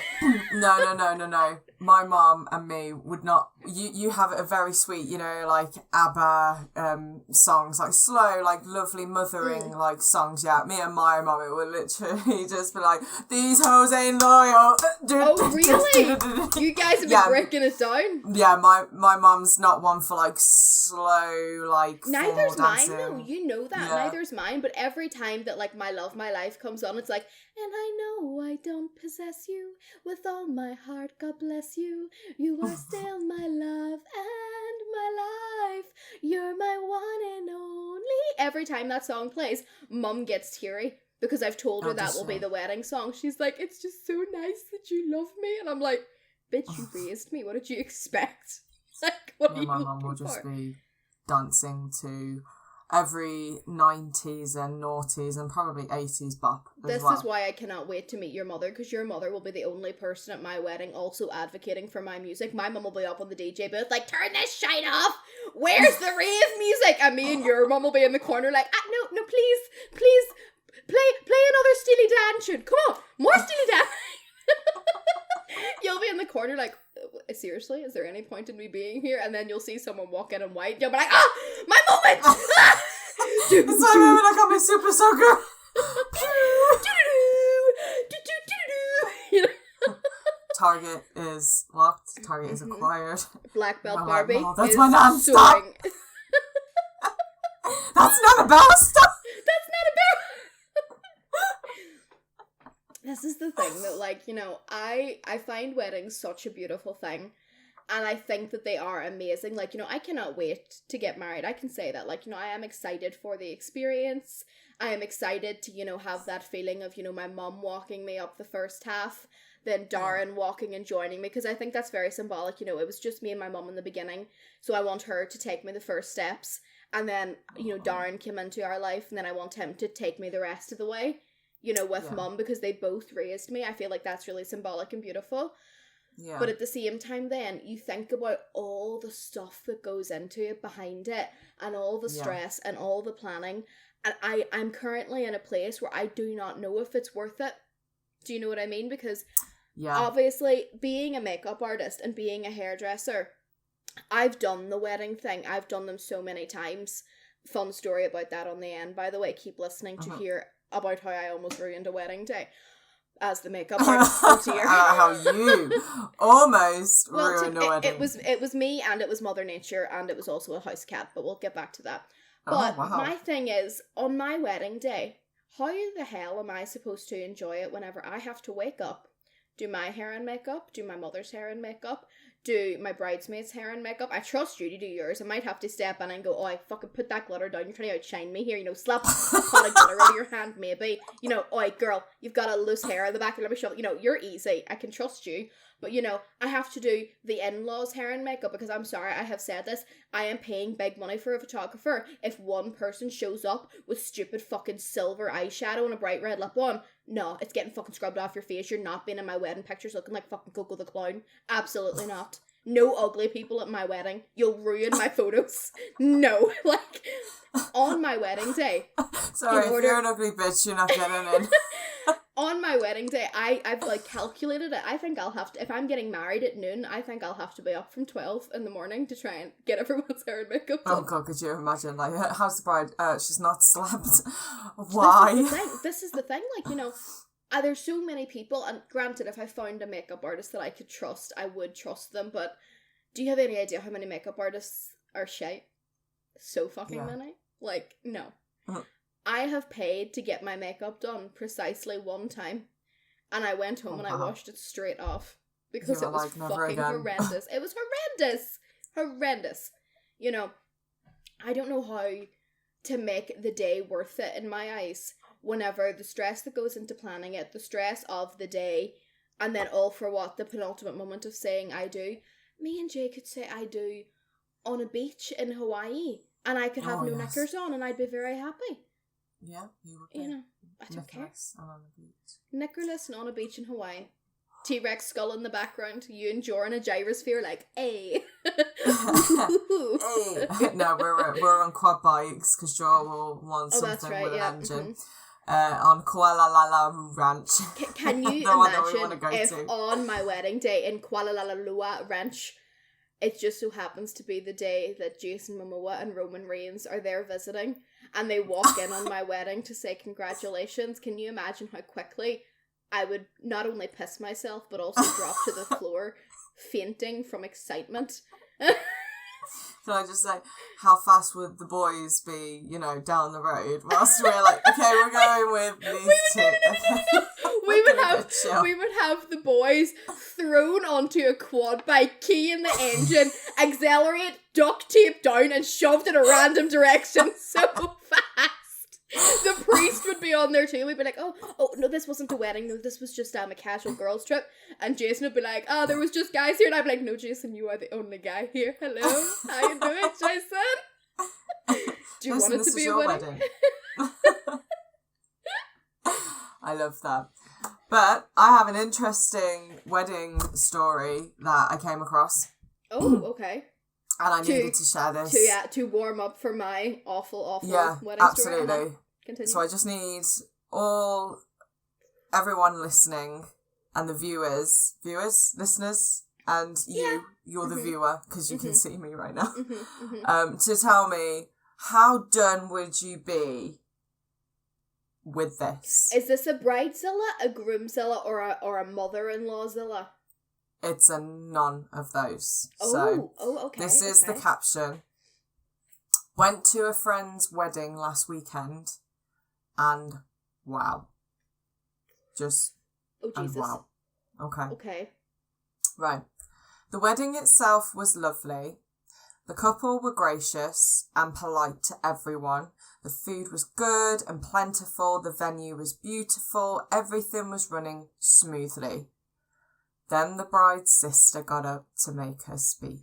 No. My mum and me would not. You have a very sweet, you know, like ABBA songs, like slow, like lovely mothering like songs. Yeah, me and my mum, it would literally just be like, these hoes ain't loyal. Oh really? You guys have been breaking it down. Yeah, my mum's not one for like slow, like neither's mine dancing. though. You know that. Yeah. Neither's mine. But every time that like My Love, My Life comes on, it's like, and I know I don't possess you with all my heart. God bless you. You are still my love and my life. You're my one and only. Every time that song plays, mum gets teary because I've told her that will be the wedding song. She's like, it's just so nice that you love me. And I'm like, bitch, you raised me. What did you expect? Like, what are you my mum will just be dancing to every 90s and noughties and probably 80s bop as This well. is why I cannot wait to meet your mother, because your mother will be the only person at my wedding also advocating for my music. My mum will be up on the DJ booth like, turn this shite off! Where's the rave music? And me and your mum will be in the corner like, no, no, please, play another Steely Dan tune. Come on, more Steely Dan. You'll be in the corner like, seriously, is there any point in me being here? And then you'll see someone walk in white. You'll be like, my moment. It's my moment. I got my super soaker. Target is locked. Target is acquired. Black belt Barbie. Like, that's is my nan. Stop. That's not a bell. Stop. That's not a bell. This is the thing that, like, you know, I find weddings such a beautiful thing. And I think that they are amazing. Like, you know, I cannot wait to get married. I can say that. Like, you know, I am excited for the experience. I am excited to, you know, have that feeling of, you know, my mum walking me up the first half, then Darren walking and joining me, because I think that's very symbolic. You know, it was just me and my mum in the beginning, so I want her to take me the first steps, and then, you know, Darren came into our life, and then I want him to take me the rest of the way, you know, with mum, because they both raised me. I feel like that's really symbolic and beautiful. Yeah. But at the same time, then, you think about all the stuff that goes into it, behind it, and all the stress, and all the planning, and I'm currently in a place where I do not know if it's worth it. Do you know what I mean? Because obviously, being a makeup artist and being a hairdresser, I've done the wedding thing. I've done them so many times. Fun story about that on the end, by the way. Keep listening to hear about how I almost ruined a wedding day as the makeup artist here. How you almost ruined a wedding. It was me, and it was Mother Nature, and it was also a house cat, but we'll get back to that. But my thing is, on my wedding day, how the hell am I supposed to enjoy it whenever I have to wake up, do my hair and makeup, do my mother's hair and makeup, do my bridesmaids' hair and makeup? I trust you to do yours. I might have to step in and go, I fucking put that glitter down, you're trying to outshine me here, you know, slap a pot of glitter out of your hand, maybe. You know, girl, you've got a loose hair at the back, let me show you know, you're easy, I can trust you. But, you know, I have to do the in-laws' hair and makeup, because I'm sorry, I have said this, I am paying big money for a photographer. If one person shows up with stupid fucking silver eyeshadow and a bright red lip on, no, it's getting fucking scrubbed off your face. You're not being in my wedding pictures looking like fucking Coco the Clown. Absolutely not. No ugly people at my wedding. You'll ruin my photos. No, like, on my wedding day. Sorry, if you're an ugly bitch, you're not getting in. On my wedding day, I've like calculated it. I think I'll have to, if I'm getting married at noon, I think I'll have to be up from 12 in the morning to try and get everyone's hair and makeup done. Oh god, could you imagine? Like, how's the bride? She's not slept. Why? This is the thing. Like, you know, there's so many people, and granted, if I found a makeup artist that I could trust, I would trust them, but do you have any idea how many makeup artists are shite? So fucking many. Like, no. I have paid to get my makeup done precisely one time, and I went home and I washed it straight off because it was fucking horrendous. It was horrendous. You know, I don't know how to make the day worth it in my eyes whenever the stress that goes into planning it, the stress of the day, and then all for what? The penultimate moment of saying I do. Me and Jay could say I do on a beach in Hawaii, and I could have no knickers on, and I'd be very happy. Yeah, you would be. You know, I don't care. And on a beach. Knickerless and on a beach in Hawaii. T-Rex skull in the background. You and Joran a gyrosphere like, hey. No, we're on quad bikes because Joel will want something with an engine. On Kuala Lumpur Ranch. Can you imagine if on my wedding day in Kuala Lumpur Ranch, it just so happens to be the day that Jason Momoa and Roman Reigns are there visiting, and they walk in on my wedding to say congratulations? Can you imagine how quickly I would not only piss myself, but also drop to the floor, fainting from excitement? Can I just say, how fast would the boys be, you know, down the road? Whilst we're like, okay, we're going with these two. We would have the boys thrown onto a quad bike, key in the engine, accelerate, duct tape down, and shoved in a random direction so fast. The priest would be on there too. We'd be like, oh no, this wasn't a wedding. No, this was just a casual girls trip. And Jason would be like, there was just guys here. And I'd be like, no, Jason, you are the only guy here. Hello, how you doing, Jason? Do you want it to be a wedding? I love that. But I have an interesting wedding story that I came across. Oh, okay. And I needed to share this. To warm up for my awful wedding absolutely. story. Continue. So I just need everyone listening and the viewers, listeners, and you're the viewer because you can see me right now, to tell me, how done would you be with this? Is this a bridezilla, a groomzilla, or a mother-in-lawzilla? It's a none of those. Okay. This is the caption. Went to a friend's wedding last weekend, and wow. Just, oh, Jesus. And wow. Okay. Right. The wedding itself was lovely. The couple were gracious and polite to everyone. The food was good and plentiful. The venue was beautiful. Everything was running smoothly. Then the bride's sister got up to make her speech.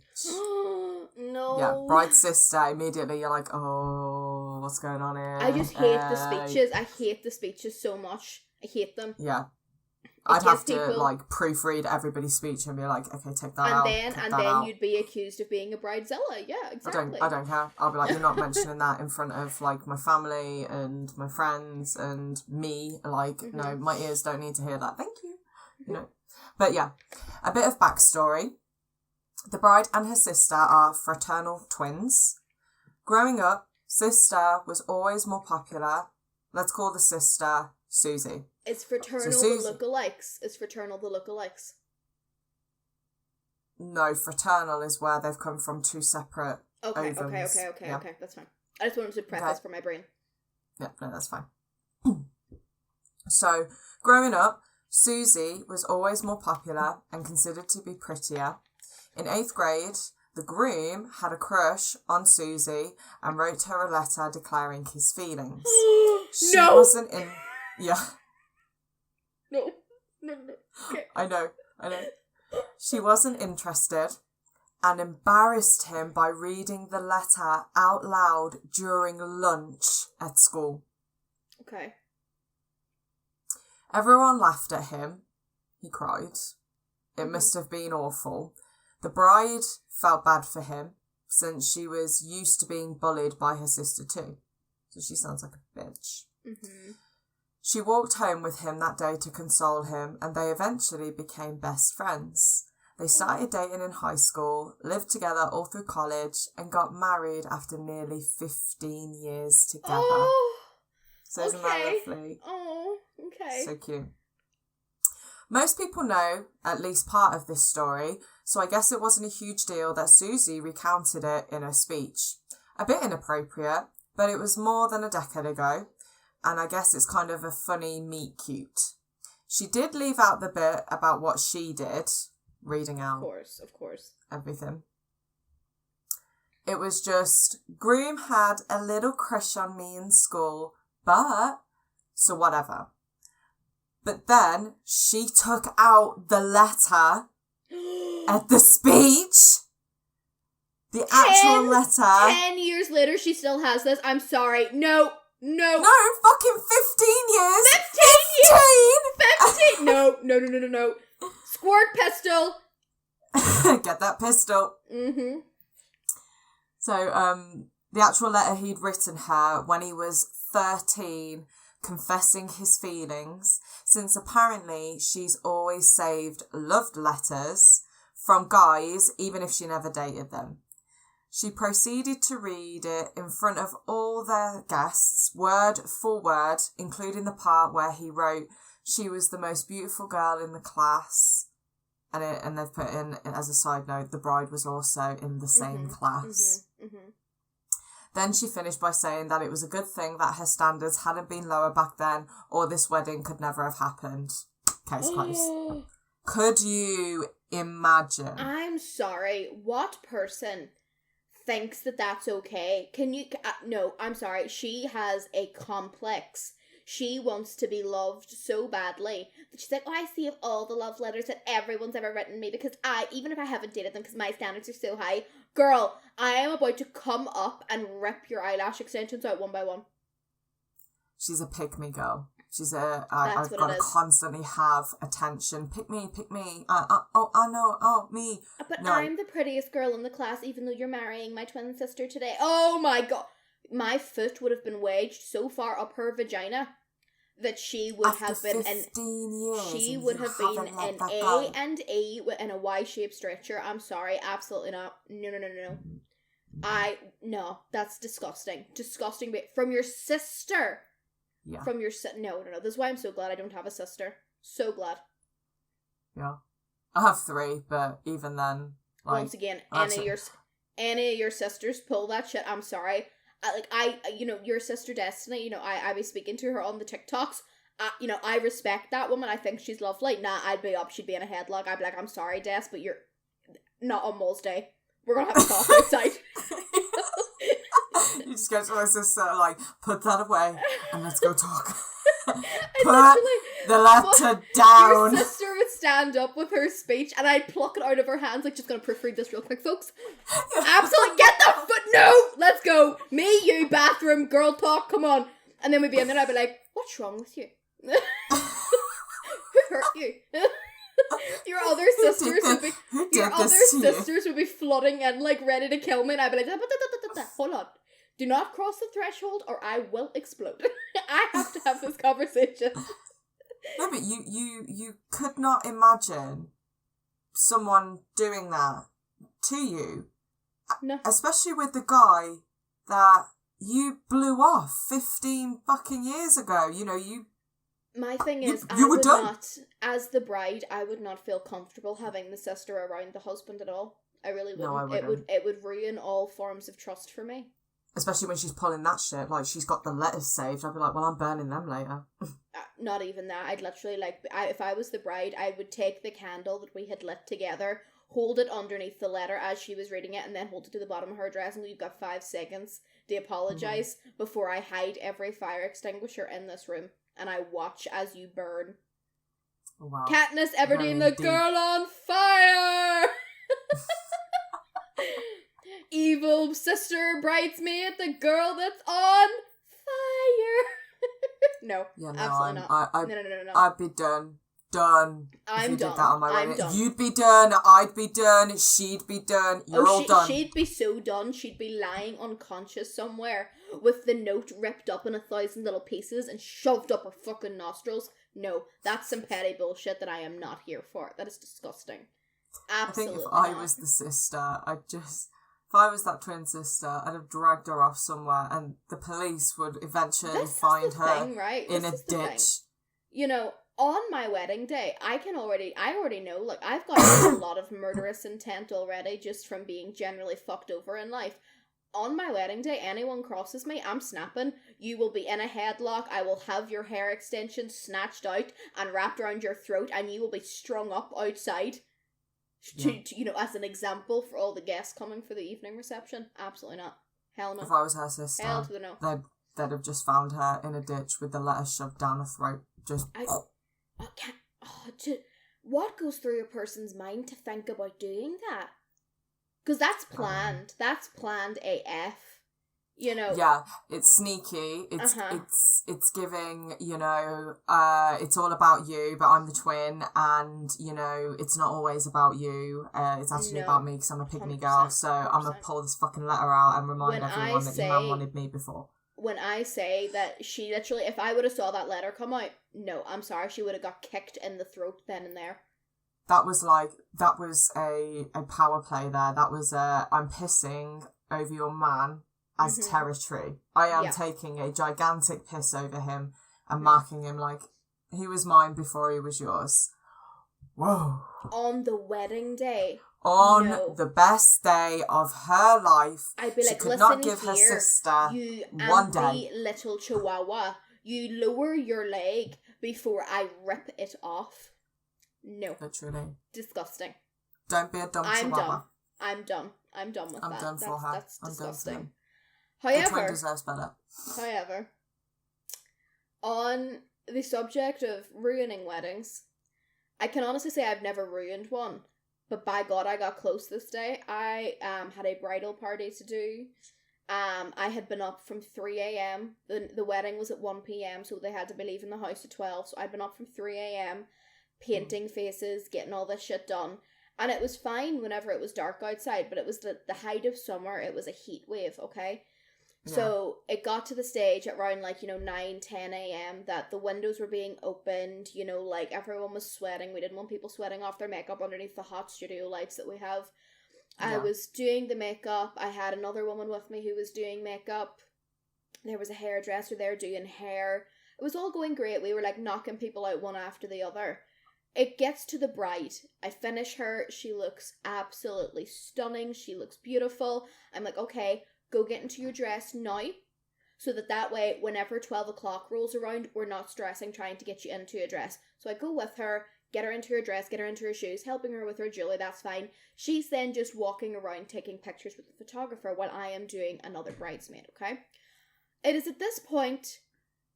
No. Yeah, bride's sister. Immediately you're like, oh, what's going on here? I just hate the speeches. I hate the speeches so much. I hate them. Yeah. I'd have to proofread everybody's speech and be like, okay, take that out. And then you'd be accused of being a bridezilla. Yeah, exactly. I don't care. I'll be like, you're not mentioning that in front of like my family and my friends and me. Like, no, my ears don't need to hear that. Thank you. You know. But yeah, a bit of backstory. The bride and her sister are fraternal twins. Growing up, sister was always more popular. Let's call the sister Susie. Is fraternal the lookalikes? No, fraternal is where they've come from two separate Okay, ovums. Okay, that's fine. I just wanted to preface for my brain. Yeah, no, that's fine. So, growing up, Susie was always more popular and considered to be prettier. In 8th grade, the groom had a crush on Susie and wrote her a letter declaring his feelings. She wasn't in... Yeah. No. Okay. I know. She wasn't interested and embarrassed him by reading the letter out loud during lunch at school. Okay. Everyone laughed at him. He cried. It must have been awful. The bride felt bad for him since she was used to being bullied by her sister too. So she sounds like a bitch. Mm-hmm. She walked home with him that day to console him, and they eventually became best friends. They started dating in high school, lived together all through college, and got married after nearly 15 years together. Oh, so isn't that lovely? Oh, okay. So cute. Most people know at least part of this story, so I guess it wasn't a huge deal that Susie recounted it in her speech. A bit inappropriate, but it was more than a decade ago. And I guess it's kind of a funny meet cute. She did leave out the bit about what she did, reading out. Of course. Everything. It was just, groom had a little crush on me in school, so whatever. But then she took out the letter at the speech. The actual letter. 10 years later, she still has this. I'm sorry. No, fucking 15 years. 15 years. 15. No. Squirt pistol. Get that pistol. Mm-hmm. So, the actual letter he'd written her when he was 13, confessing his feelings, since apparently she's always saved loved letters from guys, even if she never dated them. She proceeded to read it in front of all their guests, word for word, including the part where he wrote, she was the most beautiful girl in the class. And they've put in, as a side note, the bride was also in the same class. Then she finished by saying that it was a good thing that her standards hadn't been lower back then, or this wedding could never have happened. Case closed. Could you imagine? I'm sorry. What person thinks that that's okay? Can you... no, I'm sorry. She has a complex. She wants to be loved so badly that she's like, I save all the love letters that everyone's ever written me because even if I haven't dated them because my standards are so high, girl, I am about to come up and rip your eyelash extensions out one by one. She's a pick-me girl. She's That's I've what got it to is. constantly have attention. Pick me. Me. But No. I'm the prettiest girl in the class, even though you're marrying my twin sister today. Oh my god. My foot would have been wedged so far up her vagina that she would After have been 15 years, she and would you have been haven't let an that A go. and E in a Y-shaped stretcher. I'm sorry, absolutely not. No. No, that's disgusting. Disgusting. From your sister. Yeah. From your no. This is why I'm so glad I don't have a sister. So glad. Yeah. I have 3, but even then, like, once again, any of your sisters pull that shit. I'm sorry. Your sister Destiny. I be speaking to her on the TikToks. I respect that woman. I think she's lovely. Nah, I'd be up. She'd be in a headlock. I'd be like, I'm sorry, Des, but you're not on Mol's Day. We're gonna have a talk outside. You just go to my sister, like, put that away and let's go talk. Put the letter down. Your sister would stand up with her speech and I'd pluck it out of her hands, like, just gonna proofread this real quick, folks. Absolutely, get the foot, no! Let's go! Me, you, bathroom, girl talk, come on. And then we'd be in there and I'd be like, what's wrong with you? Who hurt you? Your other sisters would be flooding and like ready to kill me, and I'd be like, hold on, do not cross the threshold or I will explode. I have to have this conversation. No, but you could not imagine someone doing that to you. No. Especially with the guy that you blew off 15 fucking years ago. My thing is, you I were would done. not, as the bride, I would not feel comfortable having the sister around the husband at all. I really wouldn't. No, I wouldn't. It would ruin all forms of trust for me. Especially when she's pulling that shit, like she's got the letters saved. I'd be like, well, I'm burning them later. Not even that. I'd literally, if I was the bride, I would take the candle that we had lit together, hold it underneath the letter as she was reading it, and then hold it to the bottom of her dress, and you've got 5 seconds to apologise before I hide every fire extinguisher in this room, and I watch as you burn. Oh, wow. Katniss Everdeen, the girl on fire! Evil sister bridesmaid, the girl that's on fire. No, absolutely not. No. I'd be done. I'm if you done. did that on my I'm wedding. done. You'd be done. I'd be done. She'd be done. You're all done. She'd be so done. She'd be lying unconscious somewhere with the note ripped up in 1,000 little pieces and shoved up her fucking nostrils. No, that's some petty bullshit that I am not here for. That is disgusting. Absolutely. I think if I was the sister, if I was that twin sister, I'd have dragged her off somewhere and the police would eventually find her in a ditch. On my wedding day, I already know, like, I've got a lot of murderous intent already just from being generally fucked over in life. On my wedding day, anyone crosses me, I'm snapping. You will be in a headlock, I will have your hair extensions snatched out and wrapped around your throat, and you will be strung up outside. To as an example for all the guests coming for the evening reception. Absolutely not. Hell no. If I was her sister, hell to the no. they'd have just found her in a ditch with the letter shoved down her throat. What goes through a person's mind to think about doing that? Because that's planned. That's planned AF. Yeah, it's sneaky. It's giving, it's all about you, but I'm the twin, and, it's not always about you. It's actually about me because I'm a pygmy girl, so I'm going to pull this fucking letter out and remind everyone that your man wanted me before. When I say that she literally, if I would have saw that letter come out, no, I'm sorry, she would have got kicked in the throat then and there. That was a power play there. That was I'm pissing over your man as territory. I am taking a gigantic piss over him and marking him like he was mine before he was yours. Whoa. On the wedding day. On the best day of her life. I'd be like, she could not give her sister you one day. Little chihuahua, you lower your leg before I rip it off. No. Literally. Disgusting. Don't be a dumb chihuahua. I'm done with that. I'm done for her. That's disgusting. The twin deserves better. However, on the subject of ruining weddings, I can honestly say I've never ruined one, but by God, I got close this day. I had a bridal party to do, I had been up from 3 a.m. The wedding was at 1 p.m, so they had to be leaving the house at 12. So I'd been up from 3 a.m, painting faces, getting all this shit done. And it was fine whenever it was dark outside, but it was the height of summer. It was a heat wave, okay? Yeah. So it got to the stage at around 9, 10 a.m. that the windows were being opened, everyone was sweating. We didn't want people sweating off their makeup underneath the hot studio lights that we have. I was doing the makeup. I had another woman with me who was doing makeup. There was a hairdresser there doing hair. It was all going great. We were knocking people out one after the other. It gets to the bride. I finish her. She looks absolutely stunning. She looks beautiful. I'm like, okay, go get into your dress now. So that way, whenever 12 o'clock rolls around, we're not stressing trying to get you into a dress. So I go with her. Get her into her dress, get her into her shoes, helping her with her jewelry, that's fine. She's then just walking around taking pictures with the photographer while I am doing another bridesmaid, okay? It is at this point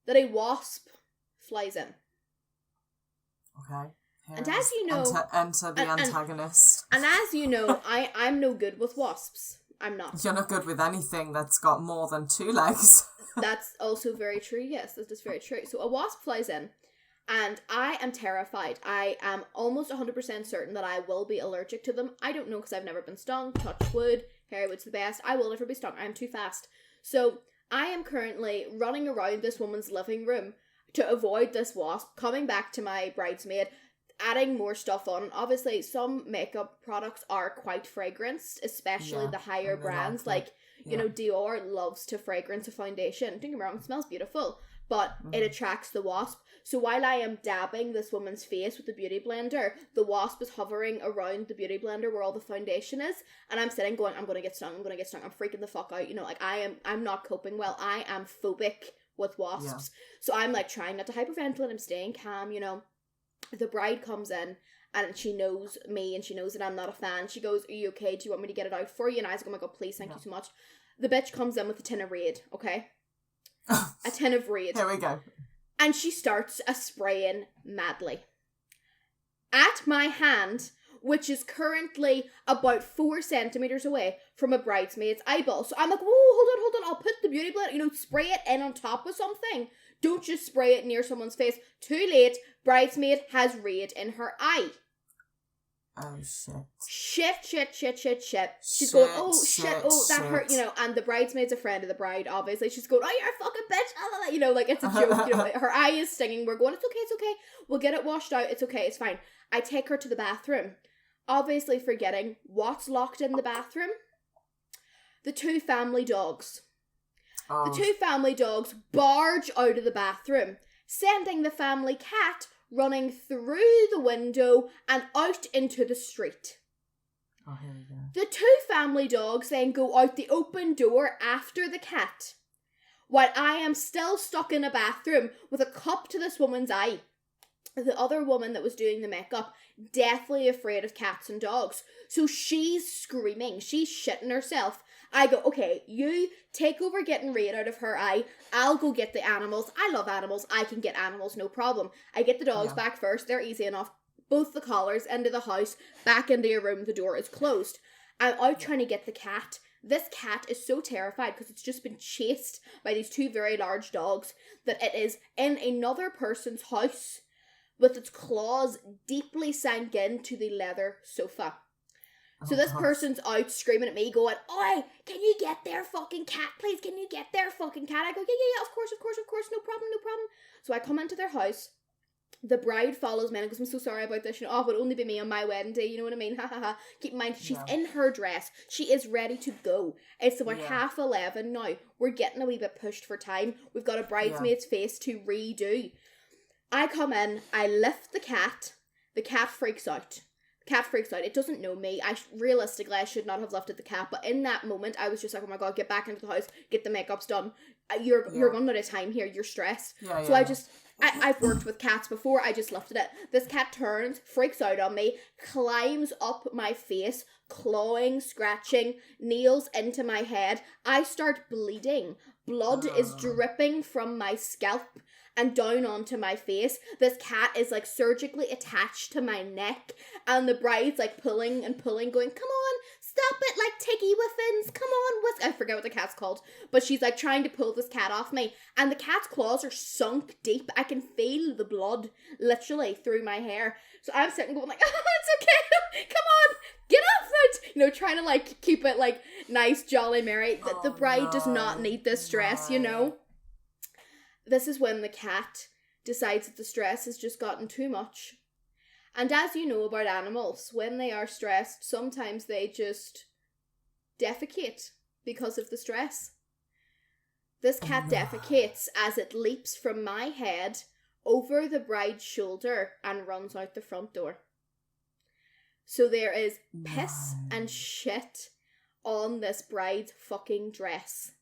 that a wasp flies in. Okay. And as you know... Enter the antagonist. And as you know, I'm no good with wasps. I'm not. You're not good with anything that's got more than 2 legs. That's also very true, yes, that is very true. So a wasp flies in. And I am terrified. I am almost 100% certain that I will be allergic to them. I don't know because I've never been stung. Touch wood. Harry Wood's the best. I will never be stung. I am too fast. So I am currently running around this woman's living room to avoid this wasp, coming back to my bridesmaid, adding more stuff on. Obviously, some makeup products are quite fragranced, especially the higher brands. Dior loves to fragrance a foundation. Don't get me wrong, it smells beautiful. But it attracts the wasp. So while I am dabbing this woman's face with the beauty blender, the wasp is hovering around the beauty blender where all the foundation is, and I'm sitting going, I'm gonna get stung, I'm freaking the fuck out, I'm not coping well. I am phobic with wasps. So I'm trying not to hyperventilate, I'm staying calm, The bride comes in, and she knows me, and she knows that I'm not a fan. She goes, are you okay? Do you want me to get it out for you? And I was like, oh my god, please, thank you so much. The bitch comes in with a tin of Raid, okay? A tin of Raid. Here we go. And she starts spraying madly at my hand, which is currently about 4 centimeters away from a bridesmaid's eyeball. So I'm like, whoa, hold on, I'll put the beauty blender, spray it in on top of something. Don't just spray it near someone's face. Too late, bridesmaid has Raid in her eye. Oh, shit. Shit. She's going, oh, shit, oh, that hurt, and the bridesmaid's a friend of the bride, obviously. She's going, oh, you're a fucking bitch, it's a joke, her eye is stinging. We're going, it's okay. We'll get it washed out. It's okay, it's fine. I take her to the bathroom, obviously forgetting what's locked in the bathroom. The 2 family dogs. Oh. The 2 family dogs barge out of the bathroom, sending the family cat running through the window and out into the street. Oh, here we go. The 2 family dogs then go out the open door after the cat, while I am still stuck in a bathroom with a cup to this woman's eye. The other woman that was doing the makeup, deathly afraid of cats and dogs. So she's screaming, she's shitting herself. I go, okay, you take over getting Raid out of her eye. I'll go get the animals. I love animals. I can get animals, no problem. I get the dogs back first. They're easy enough. Both the collars into the house, back into your room. The door is closed. I'm out trying to get the cat. This cat is so terrified because it's just been chased by these 2 very large dogs that it is in another person's house with its claws deeply sank into the leather sofa. So this person's out screaming at me going, oi, can you get their fucking cat, please? Can you get their fucking cat? I go, yeah, of course, no problem. So I come into their house. The bride follows me and goes, I'm so sorry about this. It would only be me on my wedding day, you know what I mean? Ha ha ha. Keep in mind, she's in her dress. She is ready to go. It's about 11:30 now. We're getting a wee bit pushed for time. We've got a bridesmaid's face to redo. I come in, I lift the cat freaks out. Cat freaks out. It doesn't know me. Realistically, I should not have lifted the cat, but in that moment, I was just like, oh my god, get back into the house, get the makeup's done. You're running out of time here. You're stressed. I've worked with cats before. I just lifted it. This cat turns, freaks out on me, climbs up my face, clawing, scratching, nails into my head. I start bleeding. Blood is dripping from my scalp and down onto my face. This cat is surgically attached to my neck, and the bride's pulling and pulling, going, come on, stop it, Tiggy Whiffins, come on, I forget what the cat's called, but she's like trying to pull this cat off me, and the cat's claws are sunk deep. I can feel the blood literally through my hair. So I'm sitting going like, it's okay, come on, get off it, you know, trying to like keep it like nice, jolly, merry. The bride does not need this stress, you know. This is when the cat decides that the stress has just gotten too much. And as you know about animals, when they are stressed, sometimes they just defecate because of the stress. This cat defecates as it leaps from my head over the bride's shoulder and runs out the front door. So there is piss and shit on this bride's fucking dress.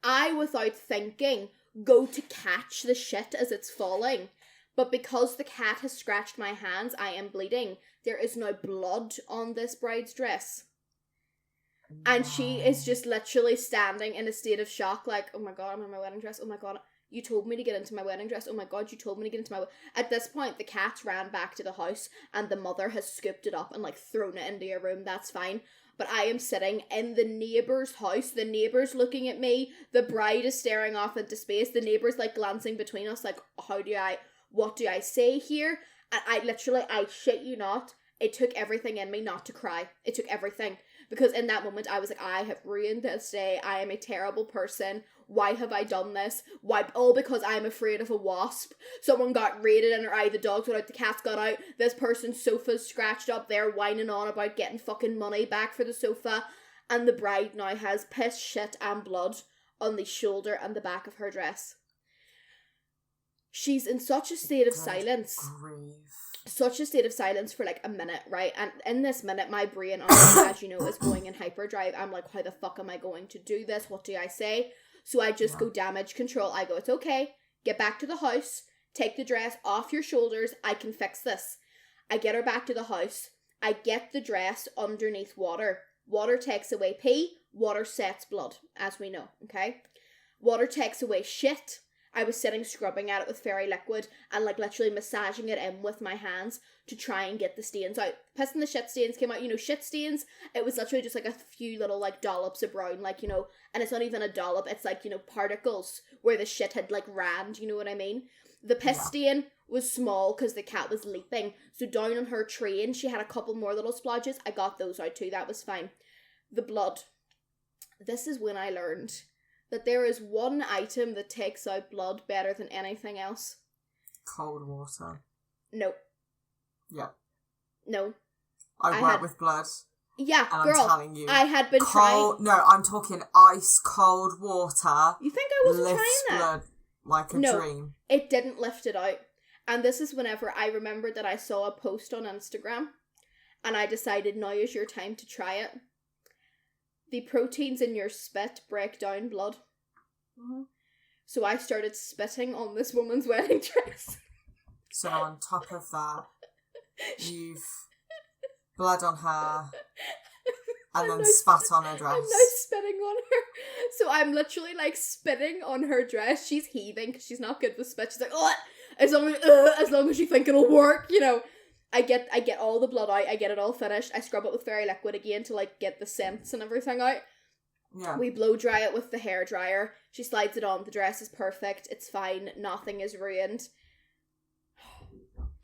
I, without thinking, go to catch the shit as it's falling. But because the cat has scratched my hands, I am bleeding. There is no blood on this bride's dress. And she is just literally standing in a state of shock, like, oh my god, I'm in my wedding dress. Oh my god, you told me to get into my wedding dress. Oh my god, you told me to get into my... At this point, the cat ran back to the house and the mother has scooped it up and like thrown it into your room. That's fine. But I am sitting in the neighbour's house. The neighbour's looking at me. The bride is staring off into space. The neighbour's like glancing between us like, what do I say here? And I shit you not, it took everything in me not to cry. It took everything. Because in that moment, I was like, I have ruined this day. I am a terrible person. Why have I done this? Why? All because I'm afraid of a wasp. Someone got raided in her eye. The dogs got out. The cats got out. This person's sofa's scratched up. They're whining on about getting fucking money back for the sofa. And the bride now has piss, shit, and blood on the shoulder and the back of her dress. She's in such a state of silence. Such a state of silence for like a minute, right? And in this minute, my brain, as you know, is going in hyperdrive. I'm like, how the fuck am I going to do this? What do I say? So I just go damage control. I go, it's okay. Get back to the house. Take the dress off your shoulders. I can fix this. I get her back to the house. I get the dress underneath water. Water takes away pee. Water sets blood, as we know, okay? Water takes away shit. I was sitting scrubbing at it with fairy liquid and like literally massaging it in with my hands to try and get the stains out. Piss and the shit stains came out, you know, shit stains, it was literally just like a few little like dollops of brown, like, you know, and it's not even a dollop, it's like, you know, particles where the shit had like rammed, you know what I mean? The piss stain was small because the cat was leaping, so down on her train she had a couple more little splodges. I got those out too, that was fine. The blood. This is when I learned that there is one item that takes out blood better than anything else. Cold water. No. Yeah. No. I work with blood. Yeah, and girl. I'm telling you. I had been trying... No, I'm talking ice cold water. You think I wasn't trying that? Blood like a dream. It didn't lift it out. And this is whenever I remembered that I saw a post on Instagram and I decided now is your time to try it. The proteins in your spit break down blood. Mm-hmm. So I started spitting on this woman's wedding dress. So on top of that, you've blood on her and then spat on her dress. I'm now spitting on her. So I'm literally like spitting on her dress. She's heaving because she's not good with spit. She's like, oh, as long as you think it'll work, you know. I get all the blood out, I get it all finished, I scrub it with fairy liquid again to like get the scents and everything out. Yeah. We blow dry it with the hairdryer. She slides it on, the dress is perfect, it's fine, nothing is ruined.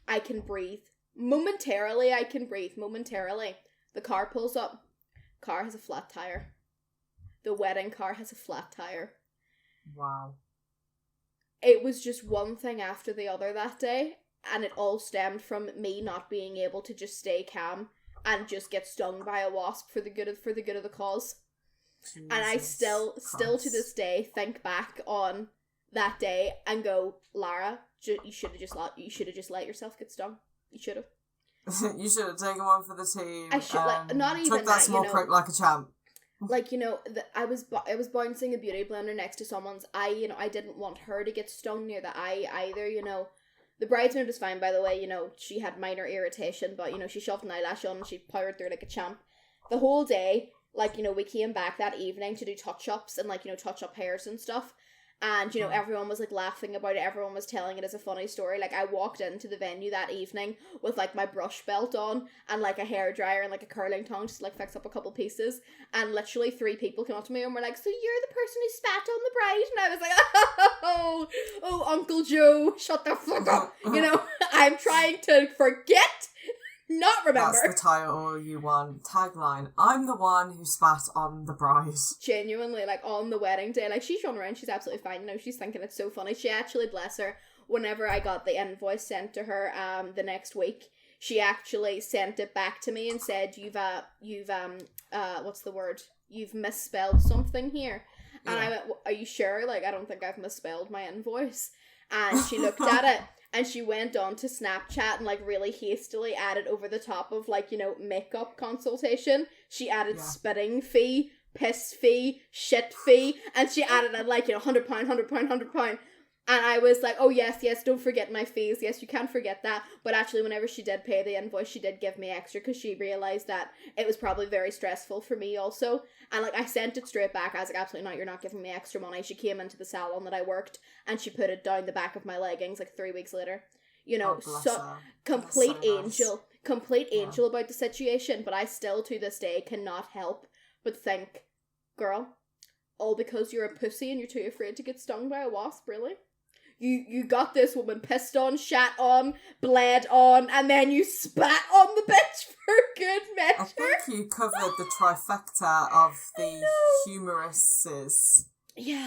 I can breathe. Momentarily, I can breathe. Momentarily. The car pulls up. Car has a flat tire. The wedding car has a flat tire. Wow. It was just one thing after the other that day. And it all stemmed from me not being able to just stay calm and just get stung by a wasp for the good of the cause. Jesus and I still to this day think back on that day and go, Lara, you should have just let yourself get stung. You should have. You should have taken one for the team. I should not even took that small prick like a champ. Like, you know, I was bouncing a beauty blender next to someone's eye. I didn't want her to get stung near the eye either. You know. The bridesmaid was fine, by the way, you know, she had minor irritation, but, you know, she shoved an eyelash on and she powered through like a champ. The whole day, like, you know, we came back that evening to do touch-ups and, like, you know, touch-up hairs and stuff, And, you know, everyone was, like, laughing about it. Everyone was telling it as a funny story. Like, I walked into the venue that evening with, like, my brush belt on and, like, a hairdryer and, like, a curling tongue just to, like, fix up a couple pieces. And literally 3 people came up to me and were like, so you're the person who spat on the bride? And I was like, oh, Uncle Joe, shut the fuck up. You know, I'm trying to forget, not remember. That's the title you want. Tagline, I'm the one who spat on the bride. Genuinely, like, on the wedding day, like, she's running around, she's absolutely fine, you know, she's thinking it's so funny. She actually, bless her, whenever I got the invoice sent to her the next week, she actually sent it back to me and said, you've misspelled something here. And I went, are you sure? Like, I don't think I've misspelled my invoice. And she looked at it. And she went on to Snapchat and, like, really hastily added over the top of, like, you know, makeup consultation. She added spitting fee, piss fee, shit fee. And she added, like, you know, £100, £100. And I was like, oh, yes, don't forget my fees. Yes, you can't forget that. But actually, whenever she did pay the invoice, she did give me extra because she realised that it was probably very stressful for me also. And, like, I sent it straight back. I was like, absolutely not, you're not giving me extra money. She came into the salon that I worked and she put it down the back of my leggings, like, 3 weeks later. You know, complete angel. Complete angel about the situation. But I still, to this day, cannot help but think, girl, all because you're a pussy and you're too afraid to get stung by a wasp, really? You got this woman pissed on, shat on, bled on, and then you spat on the bitch for good measure. I think you covered the trifecta of the humeruses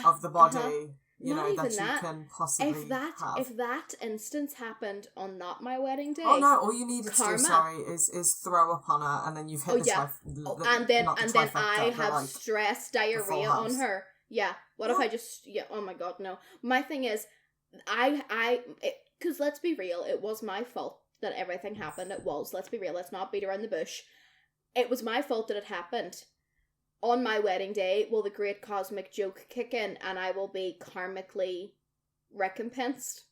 of the body. You know, that you can possibly have. If that instance happened on not my wedding day... Oh no, all you needed to do, is throw up on her and then you've hit and then I have stress diarrhea on her. Yeah, what if I just... Yeah, oh my god, no. My thing is... because let's be real, it was my fault that everything happened. It was, let's be real, let's not beat around the bush. It was my fault that it happened. On my wedding day, will the great cosmic joke kick in and I will be karmically recompensed?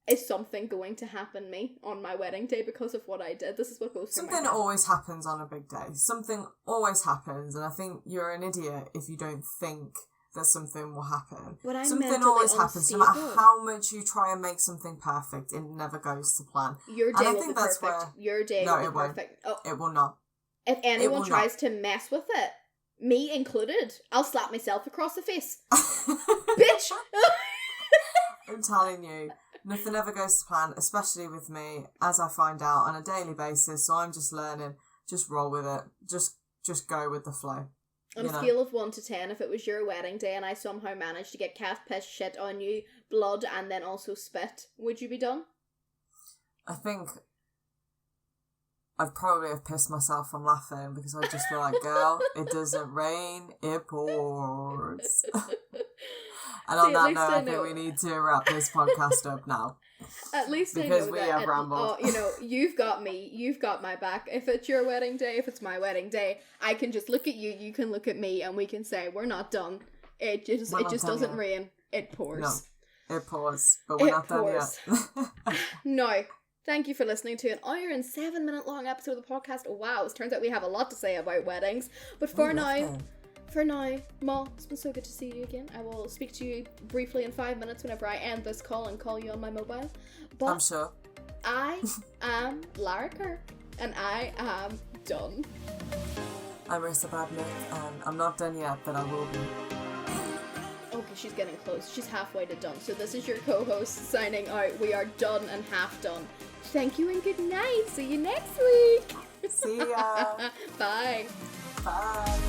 Is something going to happen to me on my wedding day because of what I did? This is what goes through my head. Something always happens on a big day. Something always happens, and I think you're an idiot if you don't think that something will happen. Something always happens, no matter how much you try and make something perfect, it never goes to plan. Your day will be perfect. Your day will be perfect. Oh, it will not. If anyone tries to mess with it, me included, I'll slap myself across the face. Bitch! I'm telling you, nothing ever goes to plan, especially with me, as I find out on a daily basis, so I'm just learning. Just roll with it. Just go with the flow. On a scale of 1 to 10, if it was your wedding day and I somehow managed to get cat piss, shit on you, blood, and then also spit, would you be done? I think I'd probably have pissed myself from laughing because I'd just be like, girl, it doesn't rain, it pours. And on that note, I think we need to wrap this podcast up now. At least because I know we that have rambled. You know, you've got me, you've got my back. If it's your wedding day, if it's my wedding day, I can just look at you, you can look at me, and we can say we're not done. It just doesn't rain. It pours. No, it pours, but we're not done yet. No. Thank you for listening to an hour and 7-minute long episode of the podcast. Wow, it turns out we have a lot to say about weddings. But for now, Mol, it's been so good to see you again. I will speak to you briefly in 5 minutes whenever I end this call and call you on my mobile. But I'm sure. I am Lara Kirk, and I am done. I'm Marissa Badnick, and I'm not done yet, but I will be. Okay, she's getting close. She's halfway to done. So this is your co-host signing out. We are done and half done. Thank you and good night. See you next week. See ya. Bye. Bye.